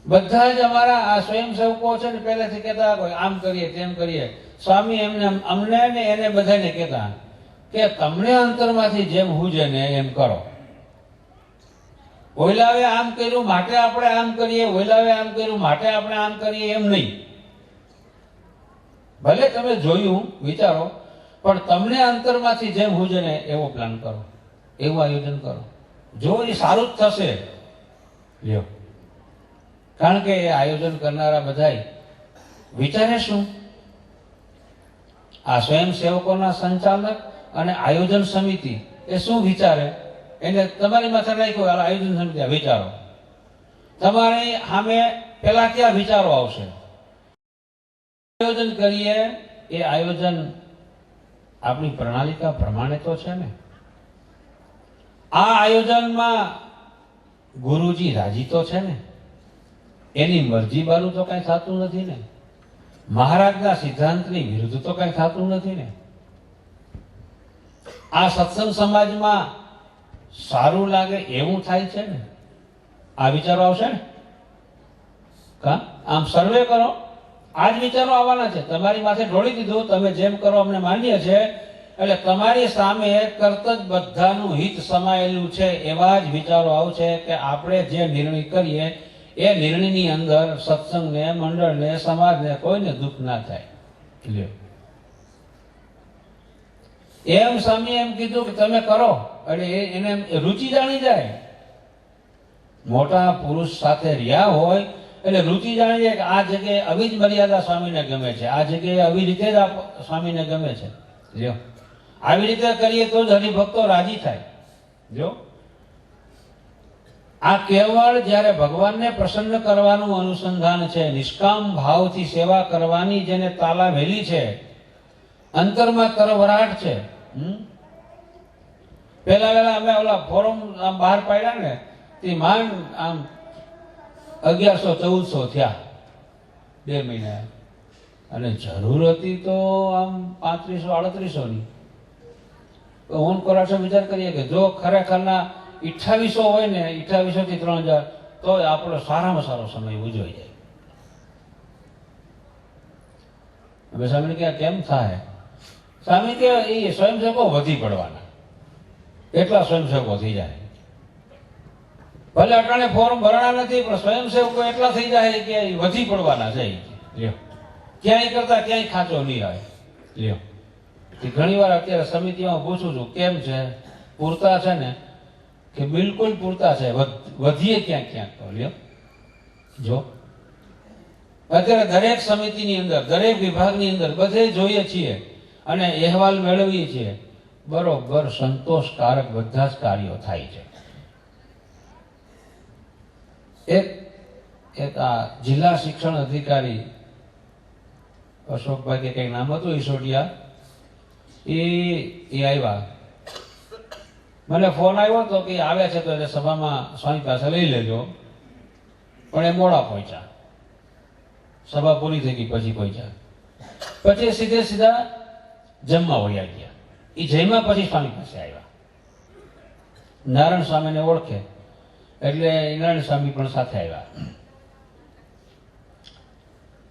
બધા જ અમારા આ સ્વયંસેવકો છે ને પહેલેથી કહેતા આમ કરીએ તેમ કરીએ. સ્વામી એમને અમને ને એને બધાને કહેતા કે તમને અંતરમાંથી જેમ હુજે ને એમ કરો. ઓયલાવે આમ કર્યું માટે આપણે આમ કરીએ, ઓયલાવે આમ કર્યું માટે આપણે આમ કરીએ, એમ નહીં. ભલે તમે જોયું વિચારો, પણ તમને અંતરમાંથી જેમ હુજે ને એવો પ્લાન કરો, એવું આયોજન કરો. જો એ સારું જ થશે લ્યો. કારણ કે એ આયોજન કરનારા બધાય વિચારે શું? આ સ્વયંસેવકોના સંચાલક અને આયોજન સમિતિ એ શું વિચારે? એને તમારી માથે નાખ્યું આયોજન સમિતિ, વિચારો. તમારી સામે પેલા ક્યાં વિચારો આવશે? આયોજન કરીએ એ આયોજન આપણી પ્રણાલિકા પ્રમાણે તો છે ને. આ આયોજનમાં ગુરુજી રાજી તો છે ને? એની મરજી બારું તો કઈ થતું નથી ને? મહારાજના સિદ્ધાંતની વિરુદ્ધ તો કઈ થતું નથી ને? આ સત્સંગ સમાજમાં સારું લાગે એવું થાય છે ને? આ વિચારો આવશે ને? કા આમ સર્વે કરો, આ જ વિચારો આવવાના છે. તમારી માથે ઢોળી દીધું, તમે જેમ કરો અમને માન્ય છે, એટલે તમારી સામે તરત જ બધાનું હિત સમાયેલું છે એવા જ વિચારો આવશે કે આપણે જે નિર્ણય કરીએ એ નિર્ણયની અંદર સત્સંગને, મંડળને, સમાજને કોઈને દુઃખ ના થાય. એમ સ્વામી એમ કીધું કે તમે કરો, એટલે એને રુચિ જાણી જાય. મોટા પુરુષ સાથે રહ્યા હોય એટલે રુચિ જાણી જાય કે આ જગ્યાએ આવી જ મર્યાદા સ્વામીને ગમે છે, આ જગ્યાએ આવી રીતે જ સ્વામીને ગમે છે. જો આવી રીતે કરીએ તો જ હરિભક્તો રાજી થાય. જો આ કેવળ જ્યારે ભગવાનને પ્રસન્ન કરવાનું અનુસંધાન છે, નિષ્કામ ભાવથી સેવા કરવાની જેને તાલાવેલી છે, અંતરમાં તરવરાટ છે. પેલા અમે ઓલા ફોરમ બહાર પાડ્યા ને તે માંડ આમ 1100-1400 થયા 2 મહિના, અને જરૂર હતી તો આમ 3500-3800 ની. હું કોરાસો વિચાર કરીએ કે જો ખરેખરના 2800 હોય ને, 2800 થી 3000, તો આપણો સારામાં સારો સમય ઉજવાઈ જાય. હવે સ્વામી કે કેમ થાય? સ્વામી કે એ સ્વયંસેવકો વધી પડવાના, એટલા સ્વયંસેવકો થઈ જાય. ભલે અટાણે ફોર્મ ભરણા નથી, પણ સ્વયંસેવકો એટલા થઈ જાય કે વધી પડવાના છે. લ્યો ક્યાંય કરતા ક્યાંય ખાંચો નહીં આવે. લ્યો ઘણી વાર અત્યારે સમિતિમાં પૂછું છું કેમ છે, પૂરતા છે ને? કે બિલકુલ પૂરતા છે, વધીએ ક્યાંક ક્યાંક તો. લ્યો જો અત્યારે દરેક સમિતિની અંદર, દરેક વિભાગની અંદર બધે જોઈએ છીએ અને અહેવાલ મેળવીએ છીએ, બરોબર સંતોષકારક બધા જ કાર્યો થાય છે. એક આ જિલ્લા શિક્ષણ અધિકારી અશોકભાઈ કે કઈ નામ હતું, ઈસોટિયા, એ આવ્યા. મને ફોન આવ્યો હતો કે આવ્યા છે તો એને સભામાં સ્વામી પાસે લઈ લેજો, પણ એ મોડા પહોંચ્યા. સભા પૂરી થઈ ગઈ પછી પહોંચ્યા. પછી સીધા જમવા વળ્યા ગયા. એ જમ્યા પછી સ્વામી પાસે આવ્યા. નારાયણ સ્વામીને ઓળખે એટલે નારાયણ સ્વામી પણ સાથે આવ્યા.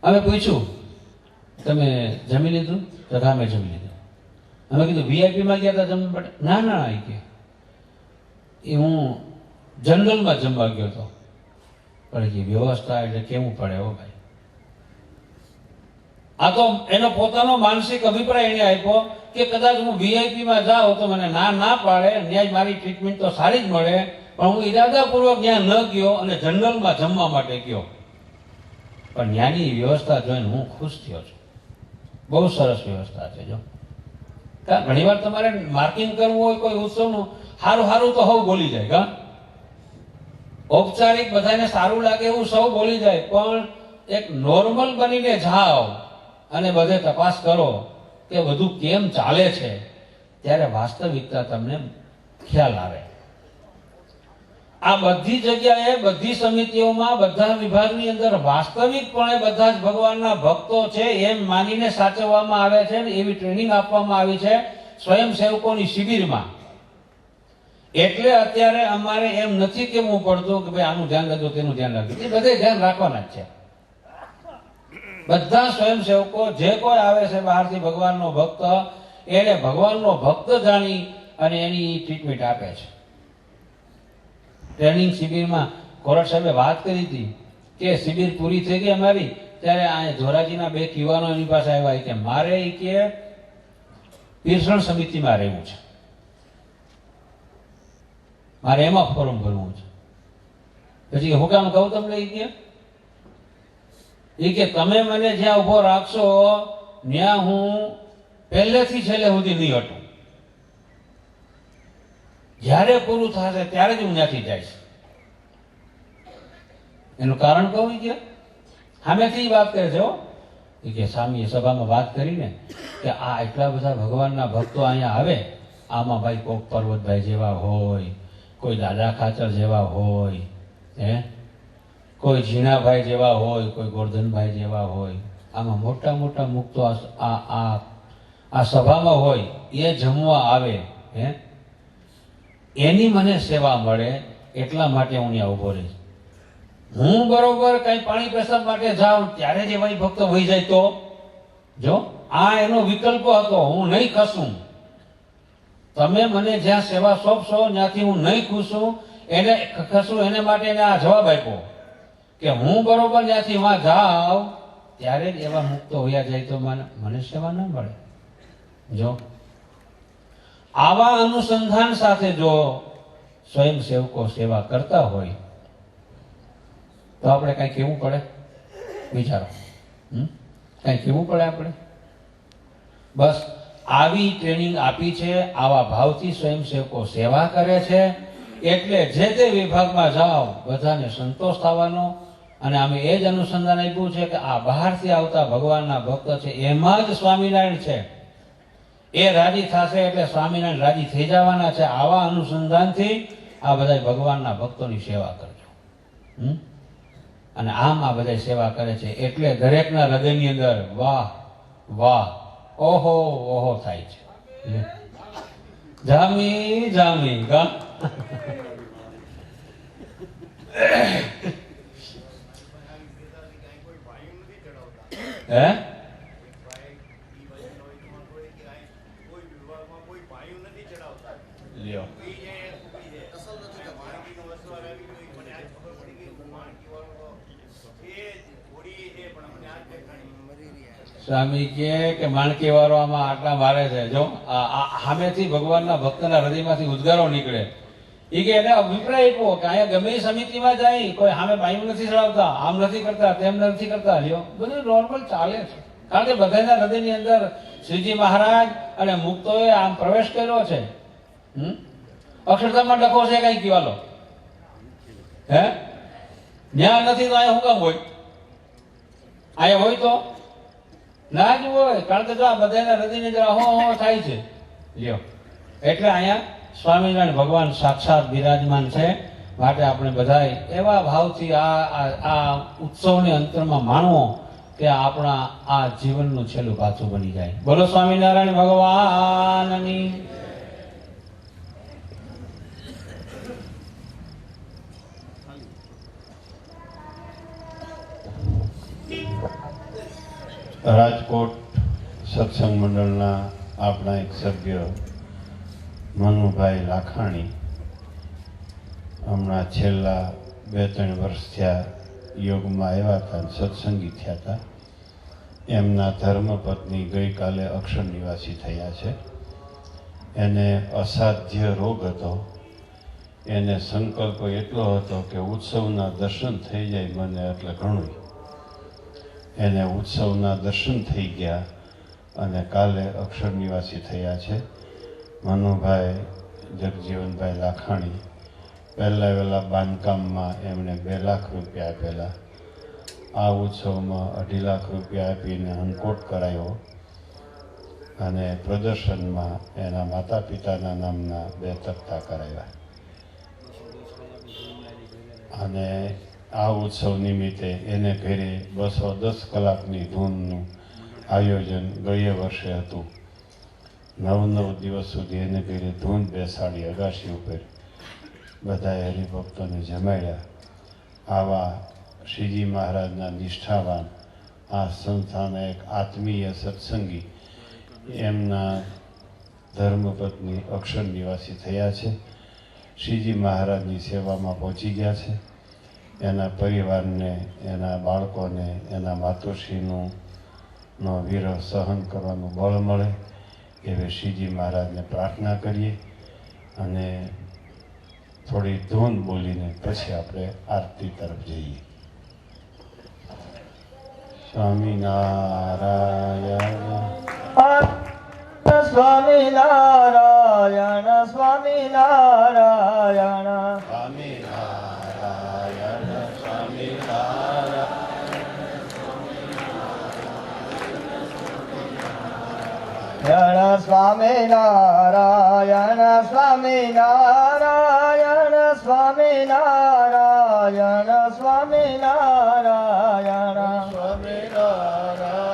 અમે પૂછ્યું તમે જમી લીધું? તો હા મેં જમી લીધું. અમે કીધું VIP માં ગયા હતા જમવા માટે? ના કે એ હું જનરલમાં જમવા ગયો હતો. પણ કે વ્યવસ્થા એટલે કેવું પડે હો ભાઈ. આ તો એનો પોતાનો માનસિક અભિપ્રાય એને આપ્યો કે કદાચ હું VIP માં જાઉં તો મને ના પાડે, ન્યાય મારી ટ્રીટમેન્ટ તો સારી જ મળે, પણ હું ઈરાદાપૂર્વક ત્યાં ન ગયો અને જનરલમાં જમવા માટે ગયો. પણ ત્યાંની વ્યવસ્થા જોઈને હું ખુશ થયો છું. બહુ સરસ વ્યવસ્થા છે. જો ઘણી વાર તમારે માર્કિંગ કરવું હોય કોઈ ઉત્સવનું, સારું તો સૌ બોલી જાય. કા ઔપચારિક બધાને સારું લાગે એવું સૌ બોલી જાય, પણ એક નોર્મલ બનીને જાઓ અને બધે તપાસ કરો કે બધું કેમ ચાલે છે, ત્યારે વાસ્તવિકતા તમને ખ્યાલ આવે. આ બધી જગ્યાએ, બધી સમિતિઓમાં, બધા વિભાગની અંદર વાસ્તવિકપણે બધા જ ભગવાનના ભક્તો છે એમ માનીને સાચવવામાં આવે છે ને એવી ટ્રેનિંગ આપવામાં આવી છે સ્વયંસેવકોની શિબિરમાં. એટલે અત્યારે અમારે એમ નથી કેવું પડતું કે ભાઈ આનું ધ્યાન રાખજો, તેનું ધ્યાન રાખજો. એ બધે ધ્યાન રાખવાના જ છે. બધા સ્વયંસેવકો જે કોઈ આવે છે બહારથી ભગવાનનો ભક્ત, એને ભગવાનનો ભક્ત જાણી અને એની ટ્રીટમેન્ટ આપે છે. ટ્રેનિંગ શિબિરમાં કોરટ સાહેબે વાત કરી હતી કે શિબિર પૂરી થઈ ગઈ અમારી, ત્યારે આ ધોરાજીના 2 યુવાનો એની પાસે આવ્યા કે મારે કે પીરસણ સમિતિમાં રહેવું છે, મારે એમાં ફોર્મ ભરવું છે. પછી હું કામ કહું તમને કે તમે મને જ્યાં ઉભો રાખશો ત્યાં હું પહેલેથી છેલ્લે સુધી નહીં હટું. જ્યારે પૂરું થશે ત્યારે જ હું ત્યાંથી જઈશ. એનું કારણ કહું કે સામેથી વાત કરે છે કે સ્વામીએ સભામાં વાત કરીને કે આ એટલા બધા ભગવાનના ભક્તો અહીંયા આવે, આમાં ભાઈ કોક પર્વતભાઈ જેવા હોય, કોઈ દાદા ખાચર જેવા હોય, કોઈ ઝીણાભાઈ જેવા હોય, કોઈ ગોરધનભાઈ જેવા હોય, આમાં મોટા મોટા મુક્તો આ સભામાં હોય, એ જમવા આવે, એની મને સેવા મળે એટલા માટે હું ત્યાં ઊભો રહીશ. હું બરોબર કઈ પાણી પેશાબ માટે જાઉં ત્યારે જ એવા ભક્તો વહી જાય તો જો આ એનો વિકલ્પ હતો. હું નહીં ખસું, તમે મને જ્યાં સેવા સોંપશો ત્યાંથી હું નહીં ખુશું એને ખસું, એને માટે એને આ જવાબ આપ્યો કે હું બરોબર ત્યાંથી વાં જાઉં ત્યારે જ એવા મુક્તો વયા જાય તો મને સેવા ન મળે. જો આવા અનુસંધાન સાથે જો સ્વયંસેવકો સેવા કરતા હોય તો આપણે કઈ કેવું પડે? વિચારો, કઈ કેવું પડે આપણે? બસ આવી ટ્રેનિંગ આપી છે, આવા ભાવથી સ્વયંસેવકો સેવા કરે છે, એટલે જે તે વિભાગમાં જાઓ બધાને સંતોષ થવાનો. અને અમે એ જ અનુસંધાન આપ્યું છે કે આ બહારથી આવતા ભગવાનના ભક્ત છે એમાં જ સ્વામિનારાયણ છે, એ રાજી થશે એટલે સ્વામિનારાયણ રાજી થઈ જવાના છે. આવા અનુસંધાનથી આ બધા ભગવાનના ભક્તોની સેવા કરજો. અને આમ આ બધા સેવા કરે છે એટલે દરેકના હૃદયની અંદર વાહ વાહ ઓહો ઓહો થાય છે. જામી જામી ગા હે લ્યો સ્વામી કે માણકી વાળો આમાં આટલા મારે છે. જો સામેથી ભગવાનના ભક્તના હૃદયમાંથી ઉદ્ગારો નીકળે. એ કે એને અભિપ્રાય આપ્યો કે અહીંયા ગમે સમિતિમાં જાય કોઈ સામે બાયું નથી ચડાવતા, આમ નથી કરતા, તેમ નથી કરતા. લ્યો બધું નોર્મલ ચાલે છે, કારણ કે બધાના હૃદયની અંદર શ્રીજી મહારાજ અને મુક્તોએ આમ પ્રવેશ કર્યો છે. અક્ષરધામમાં ડખો છે કઈ કહેવાલો હે? ન્યા નથી તો અહીંયા શું કામ હોય? અહીંયા હોય તો ના જ હોય, કારણ કે જો આ બધાના હૃદયની અંદર અહો થાય છે. લ્યો એટલે અહીંયા સ્વામિનારાયણ ભગવાન સાક્ષાત બિરાજમાન છે. માટે આપણે બધા એવા ભાવથી આ ઉત્સવને અંતરમાં માણવો કે આપણા આ જીવનનું છેલ્લું પાછું બની જાય. બોલો સ્વામિનારાયણ ભગવાનની. રાજકોટ સત્સંગ મંડળના આપણા એક સભ્ય મનુભાઈ લાખાણી હમણાં છેલ્લા 2-3 વર્ષ થયા યોગમાં આવ્યા હતા, સત્સંગી થયા હતા. એમના ધર્મપત્ની ગઈકાલે અક્ષર નિવાસી થયા છે. એને અસાધ્ય રોગ હતો. એને સંકલ્પ એટલો હતો કે ઉત્સવના દર્શન થઈ જાય મને એટલે ઘણું. એને ઉત્સવના દર્શન થઈ ગયા અને કાલે અક્ષર નિવાસી થયા છે. મનુભાઈ જગજીવનભાઈ લાખાણી પહેલા બાંધકામમાં એમણે 2 લાખ રૂપિયા આપેલા. આ ઉત્સવમાં 2.5 લાખ રૂપિયા આપીને અંકોટ કરાયો અને પ્રદર્શનમાં એના માતા પિતાના નામના 2 તખ્તા કરાવ્યા. અને આ ઉત્સવ નિમિત્તે એને ઘરે 210 કલાકની ધૂનનું આયોજન ગયા વર્ષે હતું. 9 દિવસ સુધી એને ઘરે ધૂન બેસાડી અગાશી ઉપર બધાએ હરિભક્તોને જમાડ્યા. આવા શ્રીજી મહારાજના નિષ્ઠાવાન આ સંસ્થાના એક આત્મીય સત્સંગી એમના ધર્મપત્ની અક્ષર નિવાસી થયા છે. શ્રીજી મહારાજની સેવામાં પહોંચી ગયા છે. એના પરિવારને, એના બાળકોને, એના માતુશ્રીનું વિરહ સહન કરવાનું બળ મળે એવી શ્રીજી મહારાજને પ્રાર્થના કરીએ અને થોડી ધૂન બોલીને પછી આપણે આરતી તરફ જઈએ. સ્વામિનારાયણ સ્વામિનારાયણ સ્વામિનારાયણ સ્વામિનારાયણ સ્વામિનારાયણ સ્વામિનારાયણ સ્વામિનારાયણ સ્વામિનારાયણ સ્વામિનારાયણ સ્વામિનારાયણ